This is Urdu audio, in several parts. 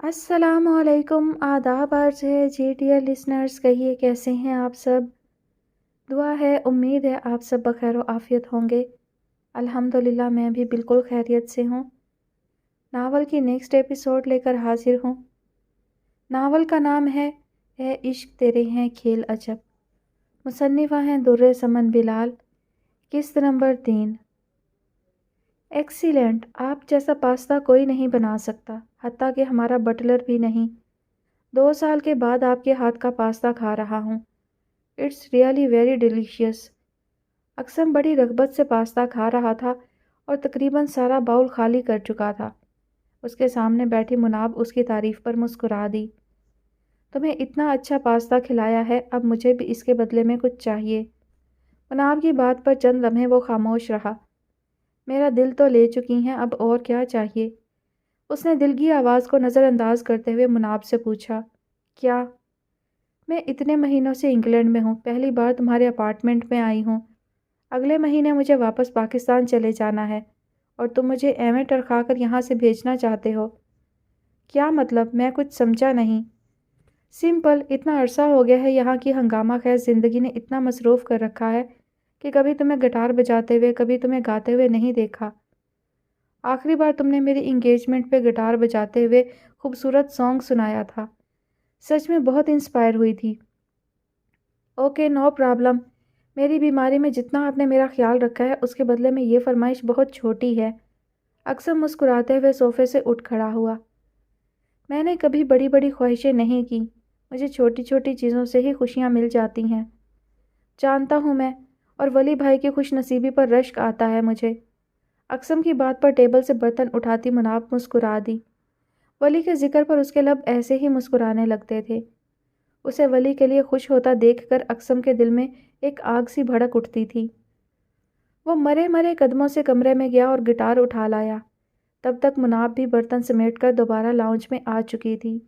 السلام علیکم، آداب عرض ہے جی ڈیئر لسنرز، کہیے کیسے ہیں آپ سب؟ دعا ہے، امید ہے آپ سب بخیر و عافیت ہوں گے۔ الحمدللہ میں بھی بالکل خیریت سے ہوں۔ ناول کی نیکسٹ ایپیسوڈ لے کر حاضر ہوں۔ ناول کا نام ہے اے عشق تیرے ہیں کھیل عجب۔ مصنفہ ہیں در سمن بلال۔ قسط نمبر 3۔ ایکسیلنٹ، آپ جیسا پاستا کوئی نہیں بنا سکتا، حتیٰ کہ ہمارا بٹلر بھی نہیں۔ 2 سال کے بعد آپ کے ہاتھ کا پاستا کھا رہا ہوں۔ It's really very delicious. Aqsam بڑی رغبت سے پاستا کھا رہا تھا اور تقریباً سارا باؤل خالی کر چکا تھا۔ اس کے سامنے بیٹھی مناب اس کی تعریف پر مسکرا دی۔ تمہیں اتنا اچھا پاستا کھلایا ہے، اب مجھے بھی اس کے بدلے میں کچھ چاہیے۔ مناب کی بات پر چند لمحے وہ خاموش رہا۔ میرا دل تو لے چکی ہیں، اب اور کیا چاہیے؟ اس نے دلگی آواز کو نظر انداز کرتے ہوئے مناب سے پوچھا۔ کیا؟ میں اتنے مہینوں سے انگلینڈ میں ہوں، پہلی بار تمہارے اپارٹمنٹ میں آئی ہوں۔ اگلے مہینے مجھے واپس پاکستان چلے جانا ہے اور تم مجھے ایویں ٹرکا کر یہاں سے بھیجنا چاہتے ہو۔ کیا مطلب؟ میں کچھ سمجھا نہیں۔ سمپل، اتنا عرصہ ہو گیا ہے یہاں کی ہنگامہ خیز زندگی نے اتنا مصروف کر رکھا ہے کہ کبھی تمہیں گٹار بجاتے ہوئے، کبھی تمہیں گاتے ہوئے نہیں دیکھا۔ آخری بار تم نے میری انگیجمنٹ پہ گٹار بجاتے ہوئے خوبصورت سانگ سنایا تھا۔ سچ میں بہت انسپائر ہوئی تھی۔ Okay, no problem. میری بیماری میں جتنا آپ نے میرا خیال رکھا ہے اس کے بدلے میں یہ فرمائش بہت چھوٹی ہے۔ اقسم مسکراتے ہوئے صوفے سے اٹھ کھڑا ہوا۔ میں نے کبھی بڑی بڑی خواہشیں نہیں کی، مجھے چھوٹی چھوٹی چیزوں سے ہی خوشیاں مل جاتی ہیں۔ جانتا ہوں میں، اور ولی بھائی کی خوش نصیبی پر رشک آتا ہے مجھے۔ اقسم کی بات پر ٹیبل سے برتن اٹھاتی مناب مسکرا دی۔ ولی کے ذکر پر اس کے لب ایسے ہی مسکرانے لگتے تھے۔ اسے ولی کے لیے خوش ہوتا دیکھ کر اقسم کے دل میں ایک آگ سی بھڑک اٹھتی تھی۔ وہ مرے مرے قدموں سے کمرے میں گیا اور گٹار اٹھا لایا۔ تب تک مناب بھی برتن سمیٹ کر دوبارہ لاؤنج میں آ چکی تھی۔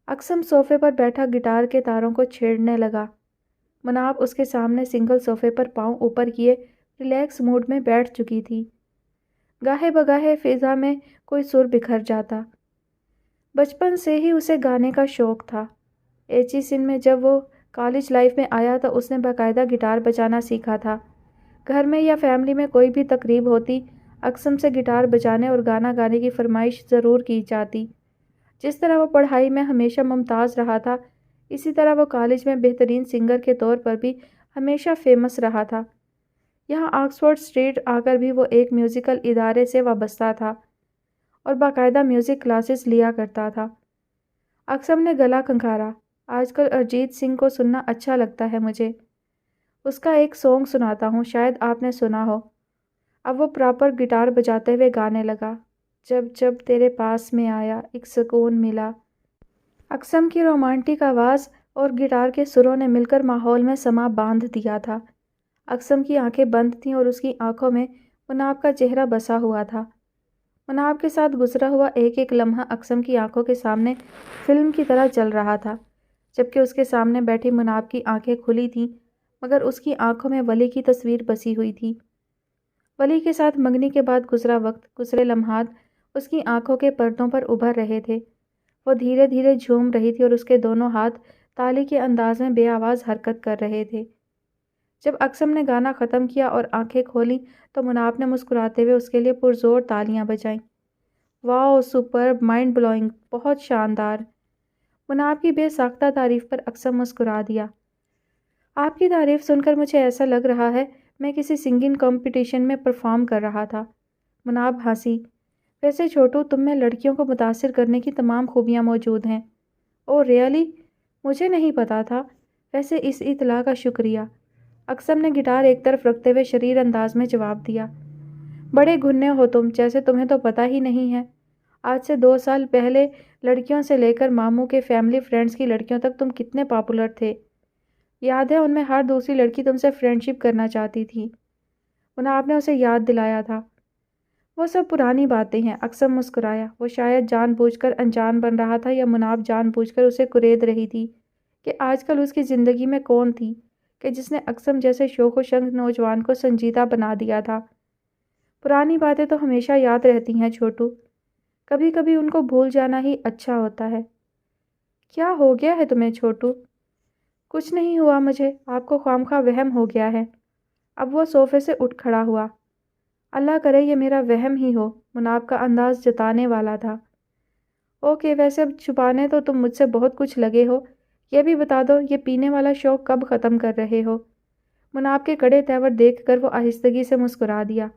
اقسم صوفے پر بیٹھا گٹار کے تاروں کو چھیڑنے لگا۔ مناب اس کے سامنے سنگل صوفے پر پاؤں اوپر کیے ریلیکس موڈ میں بیٹھ چکی تھی۔ گاہے بگاہے فضا میں کوئی سر بکھر جاتا۔ بچپن سے ہی اسے گانے کا شوق تھا۔ ایچیسن میں جب وہ کالج لائف میں آیا تو اس نے باقاعدہ گٹار بجانا سیکھا تھا۔ گھر میں یا فیملی میں کوئی بھی تقریب ہوتی، اقسم سے گٹار بجانے اور گانا گانے کی فرمائش ضرور کی جاتی۔ جس طرح وہ پڑھائی میں ہمیشہ ممتاز رہا تھا، اسی طرح وہ کالج میں بہترین سنگر کے طور پر بھی ہمیشہ فیمس رہا تھا۔ یہاں آکسفورڈ اسٹریٹ آ کر بھی وہ ایک میوزیکل ادارے سے وابستہ تھا اور باقاعدہ میوزک کلاسز لیا کرتا تھا۔ اقسم نے گلا کھنکھارا۔ آج کل ارجیت سنگھ کو سننا اچھا لگتا ہے مجھے۔ اس کا ایک سانگ سناتا ہوں، شاید آپ نے سنا ہو۔ اب وہ پراپر گٹار بجاتے ہوئے گانے لگا۔ جب جب تیرے پاس میں آیا ایک سکون ملا۔ اقسم کی رومانٹک آواز اور گٹار کے سروں نے مل کر ماحول میں سما باندھ دیا تھا۔ اقسم کی آنکھیں بند تھیں اور اس کی آنکھوں میں مناب کا چہرہ بسا ہوا تھا۔ مناب کے ساتھ گزرا ہوا ایک ایک لمحہ اقسم کی آنکھوں کے سامنے فلم کی طرح چل رہا تھا، جبکہ اس کے سامنے بیٹھی مناب کی آنکھیں کھلی تھیں، مگر اس کی آنکھوں میں ولی کی تصویر بسی ہوئی تھی۔ ولی کے ساتھ منگنی کے بعد گزرا وقت، گزرے لمحات اس کی آنکھوں کے پردوں پر ابھر رہے تھے۔ وہ دھیرے دھیرے جھوم رہی تھی اور اس کے دونوں ہاتھ تالی کے انداز میں بے آواز حرکت کر رہے تھے۔ جب اقسم نے گانا ختم کیا اور آنکھیں کھولیں تو مناب نے مسکراتے ہوئے اس کے لیے پرزور تالیاں بجائیں۔ واو، سپرب، مائنڈ بلوئنگ، بہت شاندار۔ مناب کی بے ساختہ تعریف پر اقسم مسکرا دیا۔ آپ کی تعریف سن کر مجھے ایسا لگ رہا ہے میں کسی سنگنگ کمپٹیشن میں پرفارم کر رہا تھا۔ مناب ہنسی۔ ویسے چھوٹو، تم میں لڑکیوں کو متاثر کرنے کی تمام خوبیاں موجود ہیں۔ اوہ ریئلی؟ مجھے نہیں پتا تھا۔ ویسے اس اطلاع کا شکریہ۔ اقسم نے گٹار ایک طرف رکھتے ہوئے شریر انداز میں جواب دیا۔ بڑے گھنے ہو تم، جیسے تمہیں تو پتہ ہی نہیں ہے۔ آج سے 2 سال پہلے لڑکیوں سے لے کر ماموں کے فیملی فرینڈز کی لڑکیوں تک تم کتنے پاپولر تھے۔ یاد ہے ان میں ہر دوسری لڑکی تم سے فرینڈ شپ کرنا چاہتی تھی۔ مناب نے اسے یاد دلایا تھا۔ وہ سب پرانی باتیں ہیں، اقسم مسکرایا۔ وہ شاید جان بوجھ کر انجان بن رہا تھا یا مناب جان بوجھ کر اسے کرید رہی تھی کہ آج کل اس کی زندگی میں کون تھی کہ جس نے اقسم جیسے شوخ و شنگ نوجوان کو سنجیدہ بنا دیا تھا۔ پرانی باتیں تو ہمیشہ یاد رہتی ہیں چھوٹو۔ کبھی کبھی ان کو بھول جانا ہی اچھا ہوتا ہے۔ کیا ہو گیا ہے تمہیں چھوٹو؟ کچھ نہیں ہوا مجھے، آپ کو خواہ وہم ہو گیا ہے۔ اب وہ صوفے سے اٹھ کھڑا ہوا۔ اللہ کرے یہ میرا وہم ہی ہو، مناب کا انداز جتانے والا تھا۔ اوکے، ویسے اب چھپانے تو تم مجھ سے بہت کچھ لگے ہو، یہ بھی بتا دو یہ پینے والا شوق کب ختم کر رہے ہو؟ مناب کے کڑے تیور دیکھ کر وہ آہستگی سے مسکرا دیا۔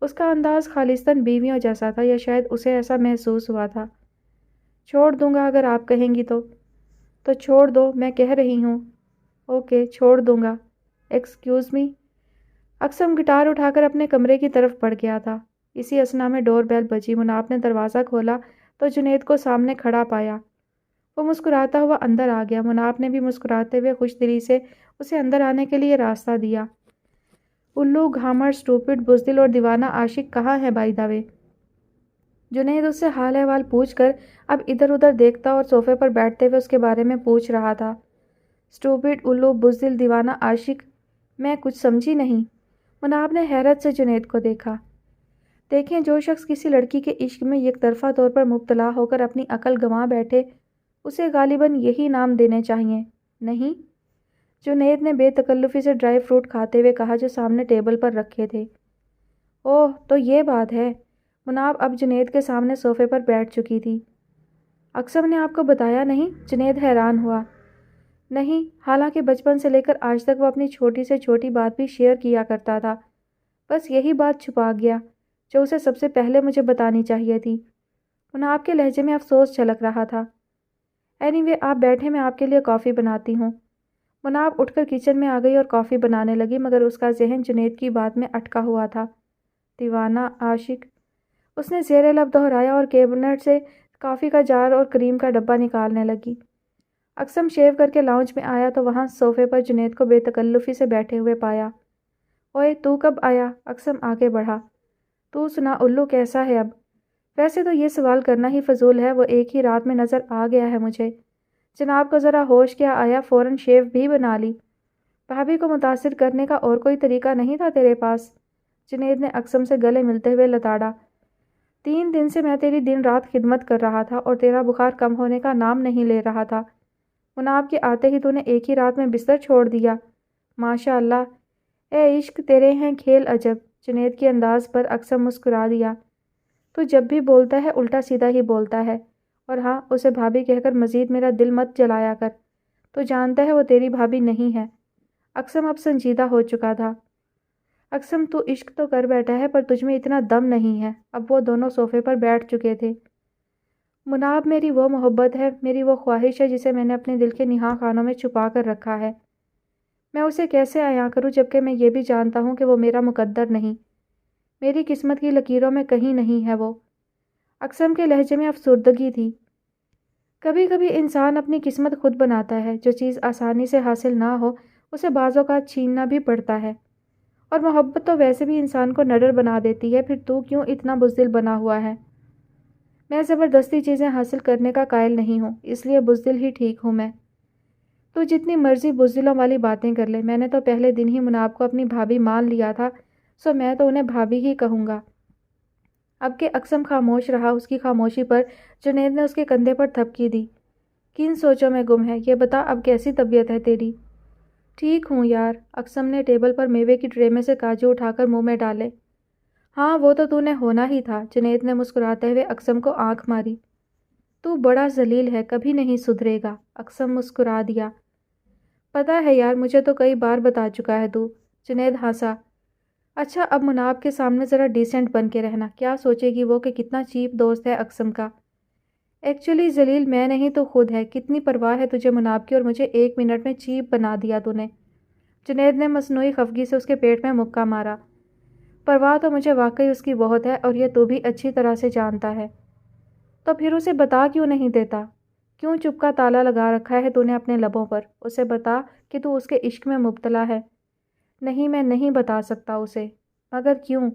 اس کا انداز خالصتاً بیویوں جیسا تھا، یا شاید اسے ایسا محسوس ہوا تھا۔ چھوڑ دوں گا اگر آپ کہیں گی تو چھوڑ دو، میں کہہ رہی ہوں۔ اوکے، چھوڑ دوں گا۔ Excuse me. اقسم گٹار اٹھا کر اپنے کمرے کی طرف بڑھ گیا تھا۔ اسی اثنا میں ڈور بیل بجی۔ مناب نے دروازہ کھولا تو جنید کو سامنے کھڑا پایا۔ وہ مسکراتا ہوا اندر آ گیا۔ مناب نے بھی مسکراتے ہوئے خوش دلی سے اسے اندر آنے کے لیے راستہ دیا۔ الو، گھامر، سٹوپڈ، بزدل اور دیوانہ عاشق کہاں ہے بائی دا وے؟ جنید اس سے حال احوال پوچھ کر اب ادھر ادھر دیکھتا اور صوفے پر بیٹھتے ہوئے اس کے بارے میں پوچھ رہا تھا۔ سٹوپڈ، الو، بزدل، دیوانہ عاشق، میں کچھ سمجھی نہیں۔ مناب نے حیرت سے جنید کو دیکھا۔ دیکھیں، جو شخص کسی لڑکی کے عشق میں یک طرفہ طور پر مبتلا ہو کر اپنی عقل گنوا بیٹھے، اسے غالباً یہی نام دینے چاہیے، نہیں؟ جنید نے بے تکلفی سے ڈرائی فروٹ کھاتے ہوئے کہا جو سامنے ٹیبل پر رکھے تھے۔ اوہ، تو یہ بات ہے۔ مناب اب جنید کے سامنے صوفے پر بیٹھ چکی تھی۔ اقسم نے آپ کو بتایا نہیں؟ جنید حیران ہوا۔ نہیں، حالانکہ بچپن سے لے کر آج تک وہ اپنی چھوٹی سے چھوٹی بات بھی شیئر کیا کرتا تھا۔ بس یہی بات چھپا گیا جو اسے سب سے پہلے مجھے بتانی چاہیے تھی۔ مناب کے لہجے میں افسوس جھلک رہا تھا۔ اینی وے، آپ بیٹھے، میں آپ کے لیے کافی بناتی ہوں۔ مناب اٹھ کر کچن میں آ گئی اور کافی بنانے لگی، مگر اس کا ذہن جنید کی بات میں اٹکا ہوا تھا۔ دیوانہ عاشق، اس نے زیر لب دہرایا اور کیبنٹ سے کافی کا جار اور کریم کا ڈبہ نکالنے لگی۔ اقسم شیو کر کے لاؤنج میں آیا تو وہاں صوفے پر جنید کو بے تکلفی سے بیٹھے ہوئے پایا۔ اوئے، تو کب آیا؟ اقسم آگے بڑھا۔ تو سنا الو، کیسا ہے اب؟ ویسے تو یہ سوال کرنا ہی فضول ہے، وہ ایک ہی رات میں نظر آ گیا ہے مجھے۔ جناب کو ذرا ہوش کیا آیا، فوراً شیو بھی بنا لی۔ بھابھی کو متاثر کرنے کا اور کوئی طریقہ نہیں تھا تیرے پاس؟ جنید نے اقسم سے گلے ملتے ہوئے لتاڑا۔ 3 دن سے میں تیری دن رات خدمت کر رہا تھا اور تیرا بخار کم ہونے کا نام نہیں لے رہا تھا۔ مناب کے آتے ہی تو نے ایک ہی رات میں بستر چھوڑ دیا۔ ماشاء اللہ، اے عشق، تیرے ہیں کھیل عجب۔ جنید کے انداز پر اقسم مسکرا دیا۔ تو جب بھی بولتا ہے الٹا سیدھا ہی بولتا ہے، اور ہاں، اسے بھابھی کہہ کر مزید میرا دل مت جلایا کر، تو جانتا ہے وہ تیری بھابھی نہیں ہے۔ اقسم اب سنجیدہ ہو چکا تھا۔ اقسم، تو عشق تو کر بیٹھا ہے پر تجھ میں اتنا دم نہیں ہے۔ اب وہ دونوں صوفے پر بیٹھ چکے تھے۔ مناب، میری وہ محبت ہے، میری وہ خواہش ہے جسے میں نے اپنے دل کے نہاں خانوں میں چھپا کر رکھا ہے۔ میں اسے کیسے عیاں کروں جبکہ میں یہ بھی جانتا ہوں کہ وہ میرا مقدر نہیں، میری قسمت کی لکیروں میں کہیں نہیں ہے وہ۔ اقسم کے لہجے میں افسردگی تھی۔ کبھی کبھی انسان اپنی قسمت خود بناتا ہے، جو چیز آسانی سے حاصل نہ ہو اسے بعض اوقات چھیننا بھی پڑتا ہے، اور محبت تو ویسے بھی انسان کو نڈر بنا دیتی ہے، پھر تو کیوں اتنا بزدل بنا ہوا ہے؟ میں زبردستی چیزیں حاصل کرنے کا قائل نہیں ہوں، اس لیے بزدل ہی ٹھیک ہوں میں۔ تو جتنی مرضی بزدلوں والی باتیں کر لے، میں نے تو پہلے دن ہی مناب کو اپنی بھابھی مان لیا تھا، سو میں تو انہیں بھابھی ہی کہوں گا۔ اب کہ اقسم خاموش رہا، اس کی خاموشی پر جنید نے اس کے کندھے پر تھپکی دی۔ کن سوچوں میں گم ہے، یہ بتا اب کیسی طبیعت ہے تیری؟ ٹھیک ہوں یار۔ اقسم نے ٹیبل پر میوے کی ٹرے میں سے کاجو اٹھا کر منہ میں ڈالے۔ ہاں، وہ تو نے ہونا ہی تھا۔ جنید نے مسکراتے ہوئے اقسم کو آنکھ ماری۔ تو بڑا ذلیل ہے، کبھی نہیں سدھرے گا۔ اقسم مسکرا دیا۔ پتہ ہے یار، مجھے تو کئی بار بتا چکا ہے تو۔ جنید ہنسا۔ اچھا، اب مناب کے سامنے ذرا ڈیسنٹ بن کے رہنا، کیا سوچے گی وہ کہ کتنا چیپ دوست ہے اقسم کا۔ ایکچولی ذلیل میں نہیں تو خود ہے، کتنی پرواہ ہے تجھے مناب کی، اور مجھے 1 منٹ میں چیپ بنا دیا تو نے۔ جنید نے مصنوعی خفگی سے اس کے پیٹ میں مکہ مارا۔ پرواہ تو مجھے واقعی اس کی بہت ہے، اور یہ تو بھی اچھی طرح سے جانتا ہے۔ تو پھر اسے بتا کیوں نہیں دیتا؟ کیوں چپ کا تالا لگا رکھا ہے تو نے اپنے لبوں پر؟ اسے بتا کہ تو اس کے عشق میں مبتلا ہے۔ نہیں، میں نہیں بتا سکتا اسے۔ مگر کیوں؟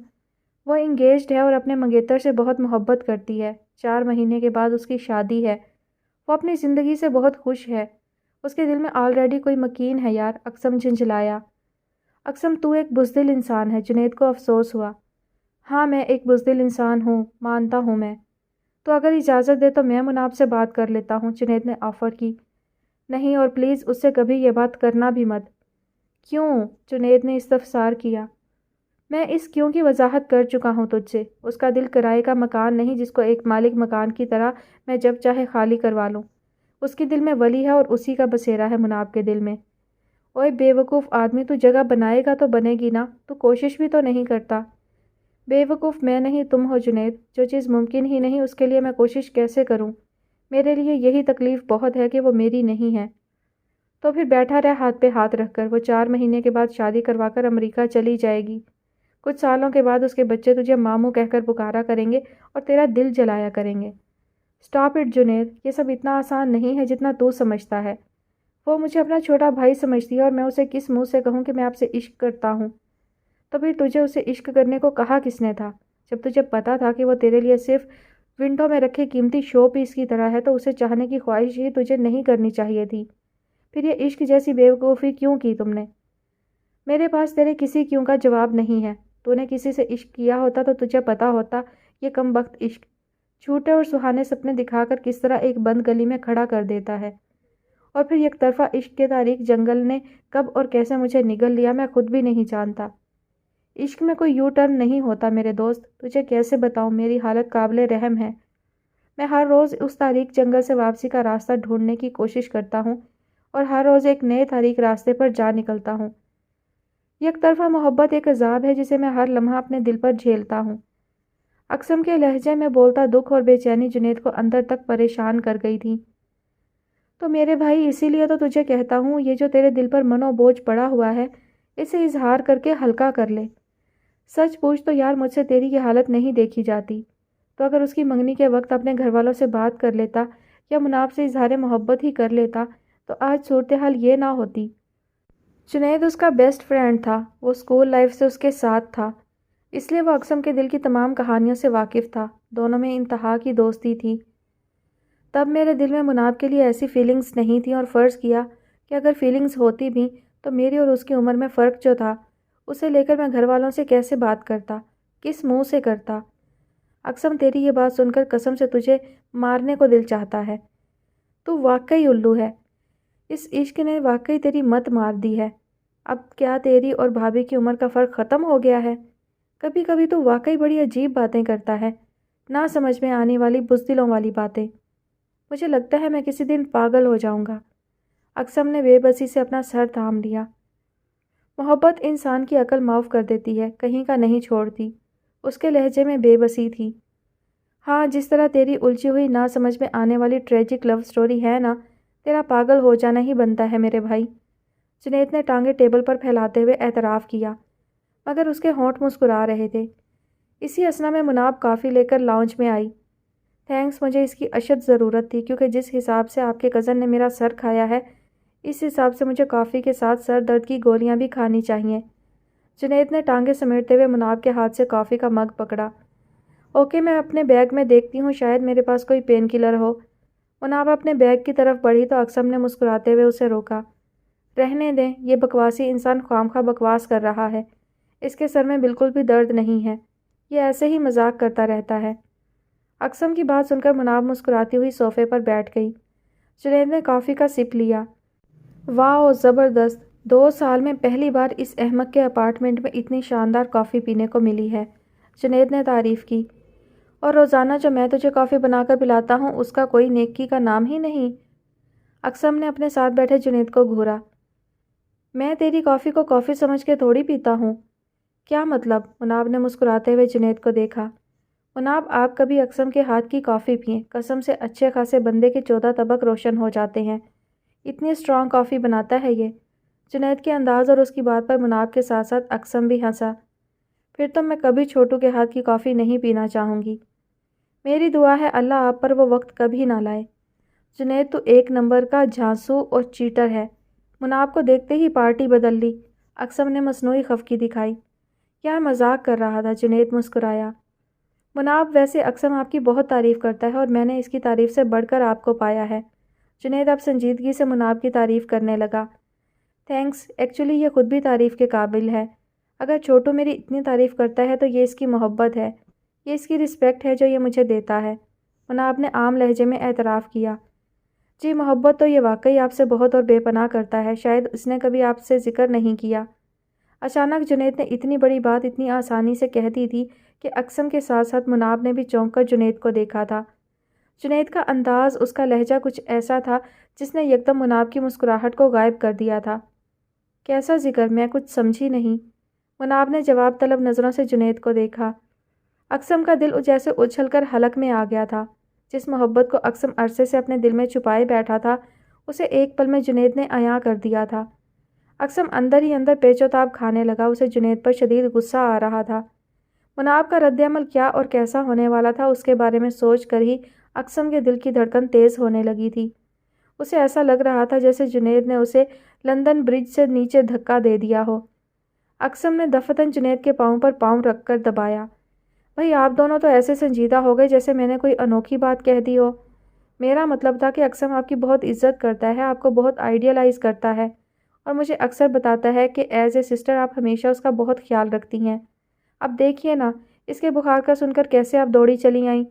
وہ انگیجڈ ہے اور اپنے منگیتر سے بہت محبت کرتی ہے۔ 4 مہینے کے بعد اس کی شادی ہے۔ وہ اپنی زندگی سے بہت خوش ہے۔ اس کے دل میں آلریڈی کوئی مکین ہے یار۔ اقسم جھنجھلایا۔ اقسم، تو ایک بزدل انسان ہے۔ جنید کو افسوس ہوا۔ ہاں، میں ایک بزدل انسان ہوں، مانتا ہوں میں۔ تو اگر اجازت دے تو میں مناب سے بات کر لیتا ہوں، جنید نے آفر کی۔ نہیں، اور پلیز اس سے کبھی یہ بات کرنا بھی مت۔ کیوں؟ جنید نے استفسار کیا۔ میں اس کیوں کی وضاحت کر چکا ہوں تجھ سے۔ اس کا دل کرائے کا مکان نہیں جس کو ایک مالک مکان کی طرح میں جب چاہے خالی کروا لوں۔ اس کے دل میں ولی ہے اور اسی کا بسیرا ہے مناب کے دل میں۔ اوئے بے وقوف آدمی، تو جگہ بنائے گا تو بنے گی نا، تو کوشش بھی تو نہیں کرتا۔ بے وقوف میں نہیں تم ہو جنید، جو چیز ممکن ہی نہیں اس کے لیے میں کوشش کیسے کروں؟ میرے لیے یہی تکلیف بہت ہے کہ وہ میری نہیں ہے۔ تو پھر بیٹھا رہ ہاتھ پہ ہاتھ رکھ کر۔ وہ 4 مہینے کے بعد شادی کروا کر امریکہ چلی جائے گی۔ کچھ سالوں کے بعد اس کے بچے تجھے ماموں کہہ کر پکارا کریں گے اور تیرا دل جلایا کریں گے۔ سٹاپ اٹ جنید، یہ سب اتنا آسان نہیں ہے جتنا تو سمجھتا ہے۔ وہ مجھے اپنا چھوٹا بھائی سمجھتی ہے اور میں اسے کس منہ سے کہوں کہ میں آپ سے عشق کرتا ہوں؟ تو پھر تجھے اسے عشق کرنے کو کہا کس نے تھا؟ جب تجھے پتا تھا کہ وہ تیرے لیے صرف ونڈو میں رکھے قیمتی شو پیس کی طرح ہے تو اسے چاہنے کی خواہش ہی تجھے نہیں کرنی چاہیے تھی۔ پھر یہ عشق جیسی بیوقوفی کیوں کی تم نے؟ میرے پاس تیرے کسی کیوں کا جواب نہیں ہے۔ تو نے کسی سے عشق کیا ہوتا تو تجھے پتا ہوتا یہ کم بخت عشق جھوٹے اور سہانے سپنے دکھا کر کس طرح ایک بند گلی میں کھڑا کر دیتا ہے۔ اور پھر یک طرفہ عشق کے تاریک جنگل نے کب اور کیسے مجھے نگل لیا میں خود بھی نہیں جانتا۔ عشق میں کوئی یو ٹرن نہیں ہوتا میرے دوست، تجھے کیسے بتاؤں، میری حالت قابل رحم ہے۔ میں ہر روز اس تاریک جنگل سے واپسی کا راستہ ڈھونڈنے کی کوشش کرتا ہوں اور ہر روز ایک نئے تاریک راستے پر جا نکلتا ہوں۔ یک طرفہ محبت ایک عذاب ہے جسے میں ہر لمحہ اپنے دل پر جھیلتا ہوں۔ اقسم کے لہجے میں بولتا دکھ اور بے چینی جنید کو اندر تک پریشان کر گئی تھی۔ تو میرے بھائی، اسی لیے تو تجھے کہتا ہوں یہ جو تیرے دل پر منو بوجھ پڑا ہوا ہے اسے اظہار کر کے ہلکا کر لے۔ سچ پوچھ تو یار، مجھ سے تیری یہ حالت نہیں دیکھی جاتی۔ تو اگر اس کی منگنی کے وقت اپنے گھر والوں سے بات کر لیتا یا مناب سے اظہار محبت ہی کر لیتا تو آج صورتحال یہ نہ ہوتی۔ جنید اس کا بیسٹ فرینڈ تھا، وہ اسکول لائف سے اس کے ساتھ تھا، اس لیے وہ اقسم کے دل کی تمام کہانیوں سے واقف تھا۔ دونوں میں انتہا کی دوستی تھی۔ تب میرے دل میں مناب کے لیے ایسی فیلنگز نہیں تھیں اور فرض کیا کہ اگر فیلنگز ہوتی بھی تو میری اور اس کی عمر میں فرق جو تھا اسے لے کر میں گھر والوں سے کیسے بات کرتا، کس منہ سے کرتا۔ اقسم تیری یہ بات سن کر قسم سے تجھے مارنے کو دل چاہتا ہے۔ تو واقعی الو ہے، اس عشق نے واقعی تیری مت مار دی ہے۔ اب کیا تیری اور بھابھی کی عمر کا فرق ختم ہو گیا ہے؟ کبھی کبھی تو واقعی بڑی عجیب باتیں کرتا ہے، نہ سمجھ میں آنے والی بزدلوں والی باتیں۔ مجھے لگتا ہے میں کسی دن پاگل ہو جاؤں گا۔ اقسم نے بے بسی سے اپنا سر تھام لیا۔ محبت انسان کی عقل معاف کر دیتی ہے، کہیں کا نہیں چھوڑتی۔ اس کے لہجے میں بے بسی تھی۔ ہاں، جس طرح تیری الجھی ہوئی نہ سمجھ میں آنے والی ٹریجک لو سٹوری ہے نا، تیرا پاگل ہو جانا ہی بنتا ہے میرے بھائی۔ جنید نے ٹانگیں ٹیبل پر پھیلاتے ہوئے اعتراف کیا، مگر اس کے ہونٹ مسکرا رہے تھے۔ اسی اثنا میں مناب کافی لے کر لاؤنج میں آئی۔ تھینکس، مجھے اس کی اشد ضرورت تھی کیونکہ جس حساب سے آپ کے کزن نے میرا سر کھایا ہے اس حساب سے مجھے کافی کے ساتھ سر درد کی گولیاں بھی کھانی چاہیے۔ جنید نے ٹانگیں سمیٹتے ہوئے مناب کے ہاتھ سے کافی کا مگ پکڑا۔ اوکے، میں اپنے بیگ میں دیکھتی ہوں، شاید میرے پاس کوئی پین کلر ہو۔ مناب اپنے بیگ کی طرف بڑھی تو اقسم نے مسکراتے ہوئے اسے روکا۔ رہنے دیں، یہ بکواسی انسان خواہ بکواس کر رہا ہے، اس کے سر میں بالکل بھی درد نہیں ہے، یہ ایسے ہی مذاق کرتا رہتا ہے۔ اقسم کی بات سن کر مناب مسکراتی ہوئی صوفے پر بیٹھ گئی۔ جنید نے کافی کا سپ لیا۔ واو، زبردست! 2 سال میں پہلی بار اس احمق کے اپارٹمنٹ میں اتنی شاندار کافی پینے کو ملی ہے، جنید نے تعریف کی۔ اور روزانہ جو میں تجھے کافی بنا کر پلاتا ہوں اس کا کوئی نیکی کا نام ہی نہیں۔ اقسم نے اپنے ساتھ بیٹھے جنید کو گھورا۔ میں تیری کافی کو کافی سمجھ کے تھوڑی پیتا ہوں۔ کیا مطلب؟ مناب نے مسکراتے ہوئے جنید کو دیکھا۔ مناب، آپ کبھی اقسم کے ہاتھ کی کافی پئیں، قسم سے اچھے خاصے بندے کے 14 طبق روشن ہو جاتے ہیں۔ اتنی اسٹرانگ کافی بناتا ہے یہ۔ جنید کے انداز اور اس کی بات پر مناب کے ساتھ ساتھ اقسم بھی ہنسا۔ پھر تو میں کبھی چھوٹو کے ہاتھ کی کافی نہیں پینا چاہوں گی۔ میری دعا ہے اللہ آپ پر وہ وقت کبھی نہ لائے۔ جنید تو 1 نمبر کا جھانسو اور چیٹر ہے۔ مناب کو دیکھتے ہی پارٹی بدل لی۔ اقسم نے مصنوعی خفگی دکھائی۔ یار مذاق کر رہا تھا، جنید مسکرایا۔ مناب، ویسے اقسم آپ کی بہت تعریف کرتا ہے اور میں نے اس کی تعریف سے بڑھ کر آپ کو پایا ہے۔ جنید اب سنجیدگی سے مناب کی تعریف کرنے لگا۔ تھینکس، ایکچولی یہ خود بھی تعریف کے قابل ہے۔ اگر چھوٹو میری اتنی تعریف کرتا ہے تو یہ اس کی محبت ہے، یہ اس کی رسپیکٹ ہے جو یہ مجھے دیتا ہے۔ مناب نے عام لہجے میں اعتراف کیا۔ جی محبت تو یہ واقعی آپ سے بہت اور بے پناہ کرتا ہے، شاید اس نے کبھی آپ سے ذکر نہیں کیا۔ اچانک جنید نے اتنی بڑی بات اتنی آسانی سے کہہ دی تھی کہ اقسم کے ساتھ ساتھ مناب نے بھی چونک کر جنید کو دیکھا تھا۔ جنید کا انداز، اس کا لہجہ کچھ ایسا تھا جس نے یکدم مناب کی مسکراہٹ کو غائب کر دیا تھا۔ کیسا ذکر؟ میں کچھ سمجھی نہیں۔ مناب نے جواب طلب نظروں سے جنید کو دیکھا۔ اقسم کا دل جیسے اچھل کر حلق میں آ گیا تھا۔ جس محبت کو اقسم عرصے سے اپنے دل میں چھپائے بیٹھا تھا، اسے ایک پل میں جنید نے عیاں کر دیا تھا۔ اقسم اندر ہی اندر پیچ و تاب کھانے لگا، اسے جنید پر شدید غصہ آ رہا تھا۔ مناب کا رد عمل کیا اور کیسا ہونے والا تھا، اس کے بارے میں سوچ کر ہی اقسم کے دل کی دھڑکن تیز ہونے لگی تھی۔ اسے ایسا لگ رہا تھا جیسے جنید نے اسے لندن برج سے نیچے دھکا دے دیا ہو۔ اقسم نے دفتن جنید کے پاؤں پر پاؤں رکھ کر دبایا۔ بھئی آپ دونوں تو ایسے سنجیدہ ہو گئے جیسے میں نے کوئی انوکھی بات کہہ دی ہو۔ میرا مطلب تھا کہ اقسم آپ کی بہت عزت کرتا ہے، آپ کو بہت آئیڈیلائز کرتا ہے اور مجھے اکثر بتاتا ہے کہ ایز اے سسٹر آپ ہمیشہ اس کا بہت خیال رکھتی ہیں۔ اب دیکھیے نا، اس کے بخار کا سن کر کیسے آپ دوڑی چلی آئیں،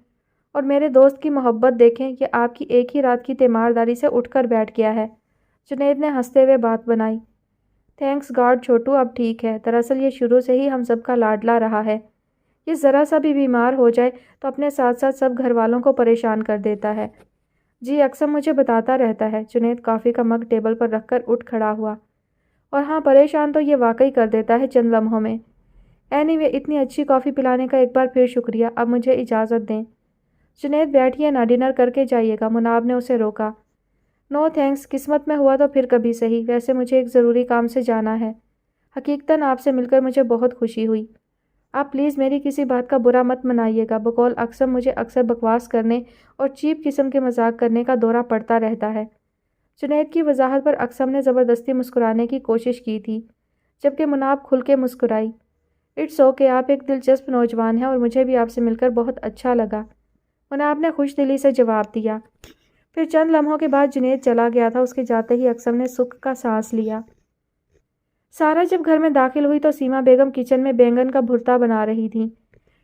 اور میرے دوست کی محبت دیکھیں، یہ آپ کی ایک ہی رات کی تیمارداری سے اٹھ کر بیٹھ گیا ہے۔ جنید نے ہنستے ہوئے بات بنائی۔ تھینکس گاڈ چھوٹو، اب ٹھیک ہے۔ دراصل یہ شروع سے ہی ہم سب کا لاڈلا رہا ہے۔ یہ ذرا سا بھی بیمار ہو جائے تو اپنے ساتھ ساتھ سب گھر والوں کو پریشان کر دیتا ہے۔ جی اقسم مجھے بتاتا رہتا ہے۔ جنید کافی کا مگ ٹیبل پر رکھ کر اٹھ کھڑا ہوا۔ اور ہاں، پریشان تو یہ واقعی کر دیتا ہے چند لمحوں میں۔ اینی وے، اتنی اچھی کافی پلانے کا ایک بار پھر شکریہ، اب مجھے اجازت دیں۔ جنید بیٹھیے نا، ڈنر کر کے جائیے گا، مناب نے اسے روکا۔ نو تھینکس، قسمت میں ہوا تو پھر کبھی صحیح، ویسے مجھے ایک ضروری کام سے جانا ہے۔ حقیقتاً آپ سے مل کر مجھے بہت خوشی ہوئی۔ آپ پلیز میری کسی بات کا برا مت منائیے گا، بقول اقسم مجھے اکثر بکواس کرنے اور چیپ قسم کے مذاق کرنے کا دورہ پڑتا رہتا ہے۔ جنید کی وضاحت پر اقسم نے زبردستی مسکرانے کی کوشش کی تھی، جبکہ مناب کھل کے مسکرائی۔ اٹس اوکے، آپ ایک دلچسپ نوجوان ہیں اور مجھے بھی آپ سے مل کر بہت اچھا لگا، مناب نے خوش دلی سے جواب دیا۔ پھر چند لمحوں کے بعد جنید چلا گیا تھا۔ اس کے جاتے ہی اقسم نے سکھ کا سانس لیا۔ سارا جب گھر میں داخل ہوئی تو سیما بیگم کچن میں بینگن کا بھرتا بنا رہی تھیں۔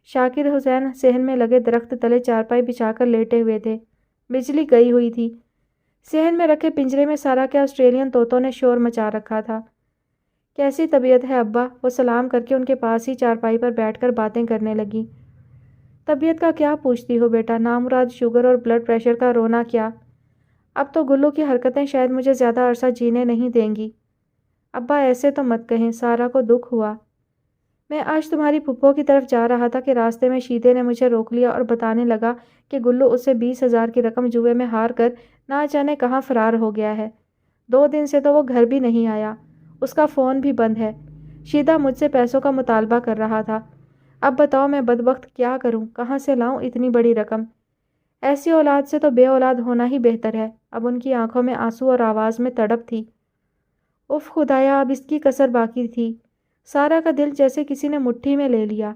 شاکر حسین صحن میں لگے درخت تلے چارپائی بچھا کر لیٹے ہوئے تھے۔ بجلی گئی ہوئی تھی۔ صحن میں رکھے پنجرے میں سارا کے آسٹریلین طوطوں نے شور مچا رکھا تھا۔ کیسی طبیعت ہے ابا؟ وہ سلام کر کے ان کے پاس ہی چارپائی پر بیٹھ کر باتیں کرنے لگی۔ طبیعت کا کیا پوچھتی ہو بیٹا، نامراد شوگر اور بلڈ پریشر کا رونا کیا؟ اب تو گلو کی حرکتیں شاید مجھے زیادہ عرصہ جینے نہیں دیں گی۔ ابا ایسے تو مت کہیں، سارا کو دکھ ہوا۔ میں آج تمہاری پھپھو کی طرف جا رہا تھا کہ راستے میں شیدے نے مجھے روک لیا اور بتانے لگا کہ گلو اسے 20,000 کی رقم جوئے میں ہار کر نہ جانے کہاں فرار ہو گیا ہے۔ 2 دن سے تو وہ گھر بھی نہیں آیا، اس کا فون بھی بند ہے۔ شیدہ مجھ سے پیسوں کا مطالبہ کر رہا تھا۔ اب بتاؤ میں بدبخت کیا کروں، کہاں سے لاؤں اتنی بڑی رقم؟ ایسی اولاد سے تو بے اولاد ہونا ہی بہتر ہے۔ اب ان کی آنکھوں میں آنسو اور آواز میں تڑپ تھی۔ اف خدایا، اب اس کی کسر باقی تھی۔ سارا کا دل جیسے کسی نے مٹھی میں لے لیا۔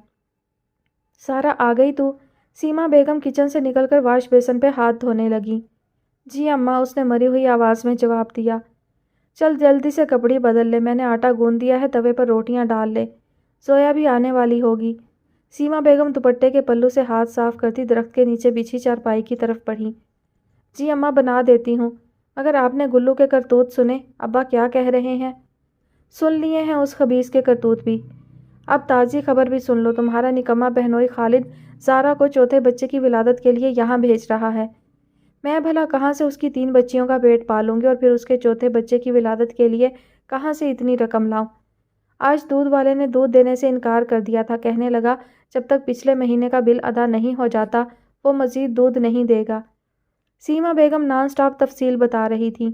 سارا آ گئی تو؟ سیما بیگم کچن سے نکل کر واش بیسن پہ ہاتھ دھونے لگی۔ جی اماں، اس نے مری ہوئی آواز میں جواب دیا۔ چل جلدی سے کپڑی بدل لے، میں نے آٹا گوندھ دیا ہے، توے پر روٹیاں ڈال لے، زویا بھی آنے والی ہوگی۔ سیما بیگم دوپٹے کے پلو سے ہاتھ صاف کرتی درخت کے نیچے بچھی چارپائی کی طرف بڑھی۔ جی اماں، بنا دیتی ہوں، مگر آپ نے گلو کے کرتوت سنے؟ ابا کیا کہہ رہے ہیں؟ سن لیے ہیں اس خبیث کے کرتوت بھی۔ اب تازی خبر بھی سن لو، تمہارا نکما بہنوئی خالد زارا کو چوتھے بچے کی ولادت کے لیے یہاں بھیج رہا ہے۔ میں بھلا کہاں سے اس کی 3 بچیوں کا پیٹ پالوں گی اور پھر اس کے چوتھے بچے کی ولادت کے لیے کہاں سے اتنی رقم لاؤں؟ آج دودھ والے نے دودھ دینے سے انکار کر دیا تھا، کہنے لگا جب تک پچھلے مہینے کا بل ادا نہیں ہو جاتا وہ مزید دودھ نہیں دے گا۔ سیما بیگم نان سٹاپ تفصیل بتا رہی تھیں۔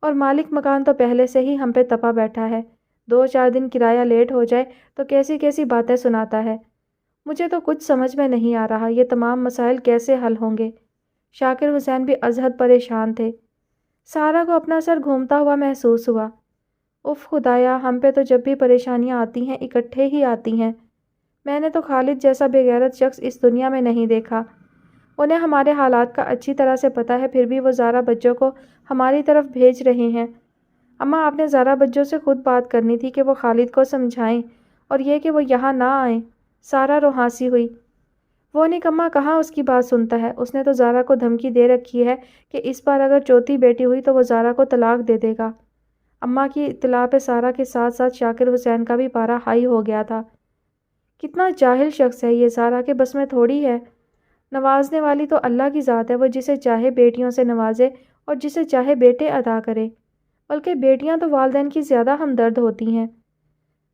اور مالک مکان تو پہلے سے ہی ہم پہ تپا بیٹھا ہے، 2-4 دن کرایہ لیٹ ہو جائے تو کیسی کیسی باتیں سناتا ہے۔ مجھے تو کچھ سمجھ میں نہیں آ رہا، یہ تمام مسائل کیسے حل ہوں گے؟ شاکر حسین بھی ازحد پریشان تھے۔ سارا کو اپنا سر گھومتا ہوا محسوس ہوا۔ اف خدایا، ہم پہ تو جب بھی پریشانیاں آتی ہیں اکٹھے ہی آتی ہیں۔ میں نے تو خالد جیسا بے غیرت شخص اس دنیا میں نہیں دیکھا۔ انہیں ہمارے حالات کا اچھی طرح سے پتہ ہے، پھر بھی وہ زارا بچوں کو ہماری طرف بھیج رہے ہیں۔ اماں، آپ نے زارا بچوں سے خود بات کرنی تھی کہ وہ خالد کو سمجھائیں اور یہ کہ وہ یہاں نہ آئیں۔ سارا روحانسی ہوئی۔ وہ نکما کہاں اس کی بات سنتا ہے، اس نے تو زارا کو دھمکی دے رکھی ہے کہ اس بار اگر چوتھی بیٹی ہوئی تو وہ زارا کو طلاق دے دے گا۔ اماں کی اطلاع پہ سارا کے ساتھ ساتھ شاکر حسین کا بھی پارا ہائی ہو گیا تھا۔ کتنا جاہل شخص ہے یہ سارا، کہ بس میں تھوڑی ہے۔ نوازنے والی تو اللہ کی ذات ہے، وہ جسے چاہے بیٹیوں سے نوازے اور جسے چاہے بیٹے عطا کرے، بلکہ بیٹیاں تو والدین کی زیادہ ہمدرد ہوتی ہیں۔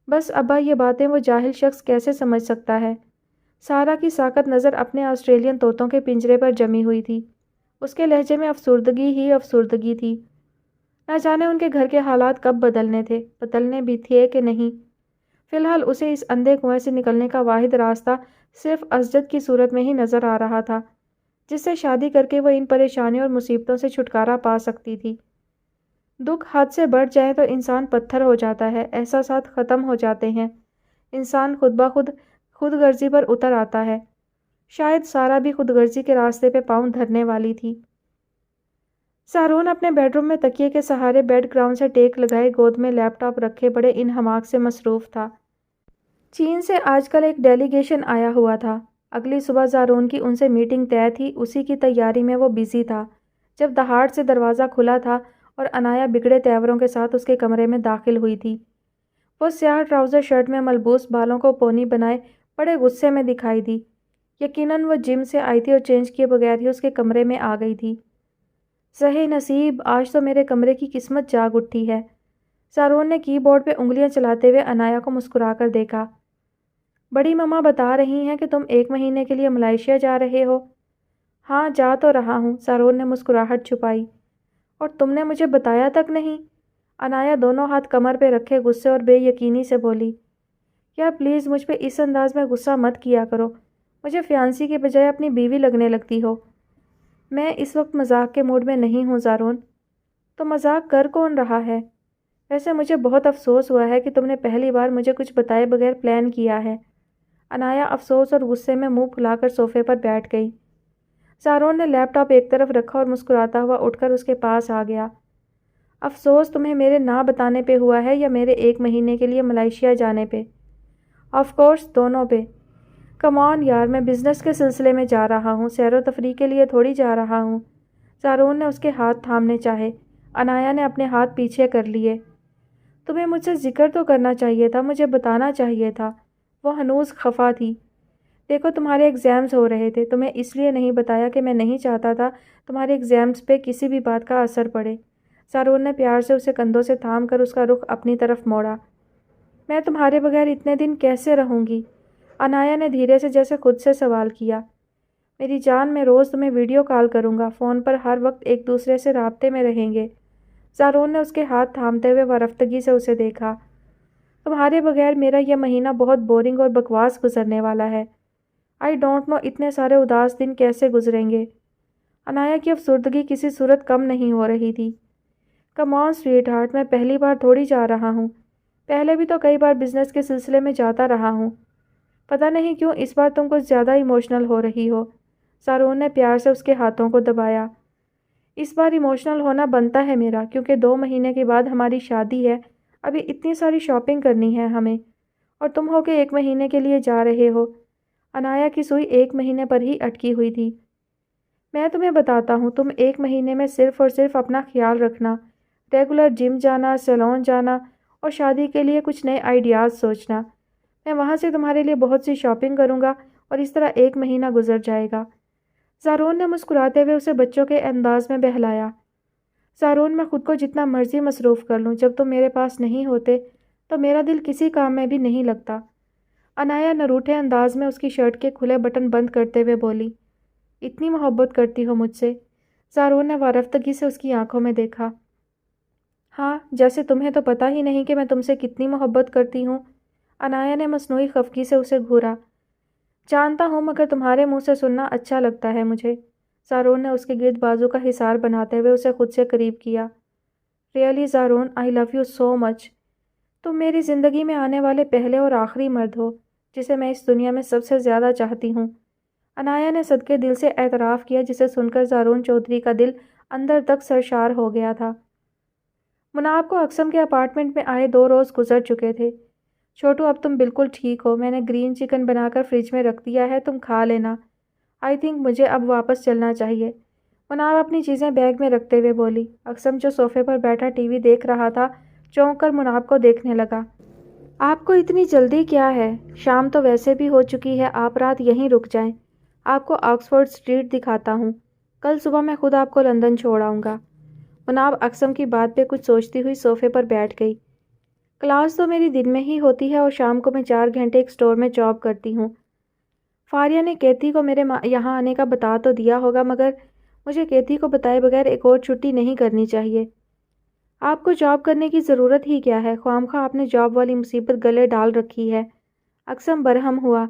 بس ابا یہ باتیں وہ جاہل شخص کیسے سمجھ سکتا ہے؟ سارا کی ساکت نظر اپنے آسٹریلین طوطوں کے پنجرے پر جمی ہوئی تھی۔ اس کے لہجے میں افسردگی ہی افسردگی تھی۔ نہ جانے ان کے گھر کے حالات کب بدلنے تھے، بدلنے بھی تھے کہ نہیں۔ فی الحال اسے اس اندھے کنویں سے نکلنے کا واحد راستہ صرف ازجد کی صورت میں ہی نظر آ رہا تھا، جس سے شادی کر کے وہ ان پریشانیوں اور مصیبتوں سے چھٹکارا پا سکتی تھی۔ دکھ حد سے بڑھ جائے تو انسان پتھر ہو جاتا ہے، احساسات ختم ہو جاتے ہیں، انسان خود بخود خود غرضی پر اتر آتا ہے۔ شاید سارا بھی خود غرضی کے راستے پہ پاؤں دھرنے والی تھی۔ سارون اپنے بیڈ روم میں تکیے کے سہارے بیڈ گراؤنڈ سے ٹیک لگائے گود میں لیپ ٹاپ رکھے بڑے انہماک سے مصروف تھا۔ چین سے آج کل ایک ڈیلیگیشن آیا ہوا تھا۔ اگلی صبح زارون کی ان سے میٹنگ طے تھی، اسی کی تیاری میں وہ بزی تھا جب دہاڑ سے دروازہ کھلا تھا اور انایا بگڑے تیوروں کے ساتھ اس کے کمرے میں داخل ہوئی تھی۔ وہ سیاہ ٹراؤزر شرٹ میں ملبوس، بالوں کو پونی بنائے بڑے غصے میں دکھائی دی۔ یقیناً وہ جم سے آئی تھی اور چینج کیے بغیر ہی اس کے کمرے میں آ گئی تھی۔ صحیح نصیب، آج تو میرے کمرے کی قسمت جاگ اٹھی ہے۔ سارون نے کی بورڈ پہ انگلیاں چلاتے ہوئے انایا کو مسکرا کر دیکھا۔ بڑی مما بتا رہی ہیں کہ تم 1 مہینے کے لیے ملائیشیا جا رہے ہو۔ ہاں جا تو رہا ہوں، سارون نے مسکراہٹ چھپائی۔ اور تم نے مجھے بتایا تک نہیں؟ انایا دونوں ہاتھ کمر پہ رکھے غصے اور بے یقینی سے بولی۔ یار پلیز مجھ پہ اس انداز میں غصہ مت کیا کرو، مجھے فیانسی کے بجائے اپنی بیوی لگنے لگتی ہو۔ میں اس وقت مذاق کے موڈ میں نہیں ہوں زارون۔ تو مذاق کر کون رہا ہے؟ ویسے مجھے بہت افسوس ہوا ہے کہ تم نے پہلی بار مجھے کچھ بتائے بغیر پلان کیا ہے۔ انایا افسوس اور غصے میں منہ پھلا کر صوفے پر بیٹھ گئی۔ سارون نے لیپ ٹاپ ایک طرف رکھا اور مسکراتا ہوا اٹھ کر اس کے پاس آ گیا۔ افسوس تمہیں میرے نہ بتانے پہ ہوا ہے یا میرے 1 مہینے کے لیے ملائیشیا جانے پہ؟ آف کورس دونوں پہ۔ کم آن یار، میں بزنس کے سلسلے میں جا رہا ہوں، سیر و تفریح کے لیے تھوڑی جا رہا ہوں۔ سارون نے اس کے ہاتھ تھامنے چاہے، انایا نے اپنے ہاتھ پیچھے کر لیے۔ تمہیں مجھ سے ذکر تو کرنا چاہیے تھا، مجھے بتانا چاہیے تھا۔ وہ ہنوز خفا تھی۔ دیکھو تمہارے ایگزامز ہو رہے تھے، تمہیں اس لیے نہیں بتایا کہ میں نہیں چاہتا تھا تمہارے ایگزامز پہ کسی بھی بات کا اثر پڑے۔ سارون نے پیار سے اسے کندھوں سے تھام کر اس کا رخ اپنی طرف موڑا۔ میں تمہارے بغیر اتنے دن کیسے رہوں گی؟ انایا نے دھیرے سے جیسے خود سے سوال کیا۔ میری جان، میں روز تمہیں ویڈیو کال کروں گا، فون پر ہر وقت ایک دوسرے سے رابطے میں رہیں گے۔ سارون نے اس کے ہاتھ تھامتے ہوئے وارفتگی سے اسے دیکھا۔ تمہارے بغیر میرا یہ مہینہ بہت بورنگ اور بکواس گزرنے والا ہے۔ آئی ڈونٹ نو اتنے سارے اداس دن کیسے گزریں گے۔ انایا کی افسردگی کسی صورت کم نہیں ہو رہی تھی۔ کم آن سویٹ ہارٹ، میں پہلی بار تھوڑی جا رہا ہوں، پہلے بھی تو کئی بار بزنس کے سلسلے میں جاتا رہا ہوں۔ پتہ نہیں کیوں اس بار تم کچھ زیادہ ایموشنل ہو رہی ہو۔ سارون نے پیار سے اس کے ہاتھوں کو دبایا۔ اس بار ایموشنل ہونا بنتا ہے میرا، کیونکہ 2 مہینے کے بعد ہماری شادی ہے، ابھی اتنی ساری شاپنگ کرنی ہے ہمیں، اور تم ہو کہ 1 مہینے کے لیے جا رہے ہو۔ انایا کی سوئی 1 مہینے پر ہی اٹکی ہوئی تھی۔ میں تمہیں بتاتا ہوں، تم 1 مہینے میں صرف اور صرف اپنا خیال رکھنا، ریگولر جم جانا، سیلون جانا اور شادی کے لیے کچھ نئے آئیڈیاز سوچنا۔ میں وہاں سے تمہارے لیے بہت سی شاپنگ کروں گا اور اس طرح 1 مہینہ گزر جائے گا۔ سارون نے مسکراتے ہوئے اسے بچوں کے انداز میں بہلایا۔ سارون، میں خود کو جتنا مرضی مصروف کر لوں، جب تم میرے پاس نہیں ہوتے تو میرا دل کسی کام میں بھی نہیں لگتا۔ انایا نروٹھے انداز میں اس کی شرٹ کے کھلے بٹن بند کرتے ہوئے بولی۔ اتنی محبت کرتی ہو مجھ سے؟ سارون نے وارفتگی سے اس کی آنکھوں میں دیکھا۔ ہاں، جیسے تمہیں تو پتہ ہی نہیں کہ میں تم سے کتنی محبت کرتی ہوں۔ انایا نے مصنوعی خفگی سے اسے گھورا۔ جانتا ہوں، مگر تمہارے منہ سے سننا اچھا لگتا ہے مجھے۔ سارون نے اس کے گرد بازو کا حصار بناتے ہوئے اسے خود سے قریب کیا۔ Really Zaroon, I love you so much. تم میری زندگی میں آنے والے پہلے اور آخری مرد ہو جسے میں اس دنیا میں سب سے زیادہ چاہتی ہوں۔ انایا نے صدقے دل سے اعتراف کیا، جسے سن کر زارون چودھری کا دل اندر تک سرشار ہو گیا تھا۔ مناب کو اقسم کے اپارٹمنٹ میں آئے 2 روز گزر چکے تھے۔ چھوٹو اب تم بالکل ٹھیک ہو، میں نے گرین چکن بنا کر فریج میں رکھ دیا ہے، تم کھا لینا۔ آئی تھنک مجھے اب واپس چلنا چاہیے، مناب اپنی چیزیں بیگ میں رکھتے ہوئے بولی۔ اکثم جو صوفے پر بیٹھا ٹی وی دیکھ رہا تھا چونک کر مناب کو دیکھنے لگا۔ آپ کو اتنی جلدی کیا ہے؟ شام تو ویسے بھی ہو چکی ہے، آپ رات یہیں رک جائیں، آپ کو آکسفورڈ اسٹریٹ دکھاتا ہوں، کل صبح میں خود آپ کو لندن چھوڑ آؤں گا۔ مناب اکثم کی بات پہ کچھ سوچتی ہوئی صوفے پر بیٹھ گئی۔ کلاس تو میری دن میں ہی ہوتی ہے اور شام کو میں 4 گھنٹے ایک اسٹور میں جاب کرتی ہوں۔ فاریہ نے کیتھی کو میرے یہاں آنے کا بتا تو دیا ہوگا، مگر مجھے کیتھی کو بتائے بغیر ایک اور چھٹی نہیں کرنی چاہیے۔ آپ کو جاب کرنے کی ضرورت ہی کیا ہے؟ خواہ آپ نے جاب والی مصیبت گلے ڈال رکھی ہے۔ اکثم برہم ہوا۔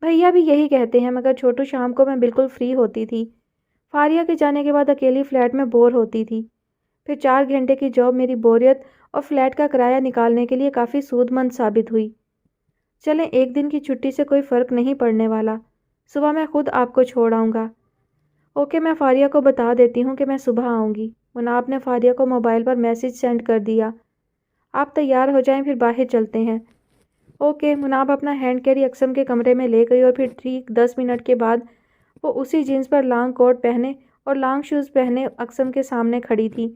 بھیا بھی یہی کہتے ہیں، مگر چھوٹو شام کو میں بالکل فری ہوتی تھی، فاریہ کے جانے کے بعد اکیلی فلیٹ میں بور ہوتی تھی، پھر 4 گھنٹے کی جاب میری بوریت اور فلیٹ کا کرایہ نکالنے کے لیے کافی سود مند ثابت ہوئی۔ چلیں، ایک دن کی چھٹی سے کوئی فرق نہیں پڑنے والا، صبح میں خود آپ کو چھوڑ آؤں گا۔ اوکے، میں فاریہ کو بتا دیتی ہوں کہ میں صبح آؤں گی۔ مناب نے فاریہ کو موبائل پر میسج سینڈ کر دیا۔ آپ تیار ہو جائیں، پھر باہر چلتے ہیں۔ اوکے، مناب اپنا ہینڈ کیری اکثم کے کمرے میں لے گئی اور پھر ٹھیک 10 منٹ کے بعد وہ اسی جینس پر لانگ کوٹ پہنے اور لانگ شوز پہنے اکثم کے سامنے کھڑی تھی۔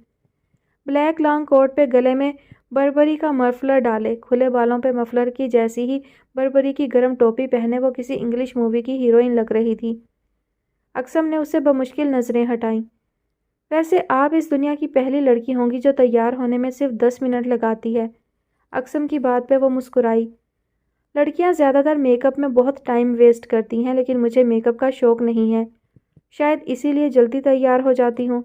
بلیک لانگ کوٹ پہ گلے میں بربری کا مفلر ڈالے، کھلے بالوں پہ مفلر کی جیسی ہی بربری کی گرم ٹوپی پہنے وہ کسی انگلش مووی کی ہیروئن لگ رہی تھی۔ اکثم نے اسے بمشکل نظریں ہٹائیں۔ ویسے آپ اس دنیا کی پہلی لڑکی ہوں گی جو تیار ہونے میں صرف 10 منٹ لگاتی ہے۔ اکثم کی بات پہ وہ مسکرائی۔ لڑکیاں زیادہ تر میک اپ میں بہت ٹائم ویسٹ کرتی ہیں، لیکن مجھے میک اپ کا شوق نہیں ہے، شاید اسی لیے جلدی تیار ہو جاتی ہوں۔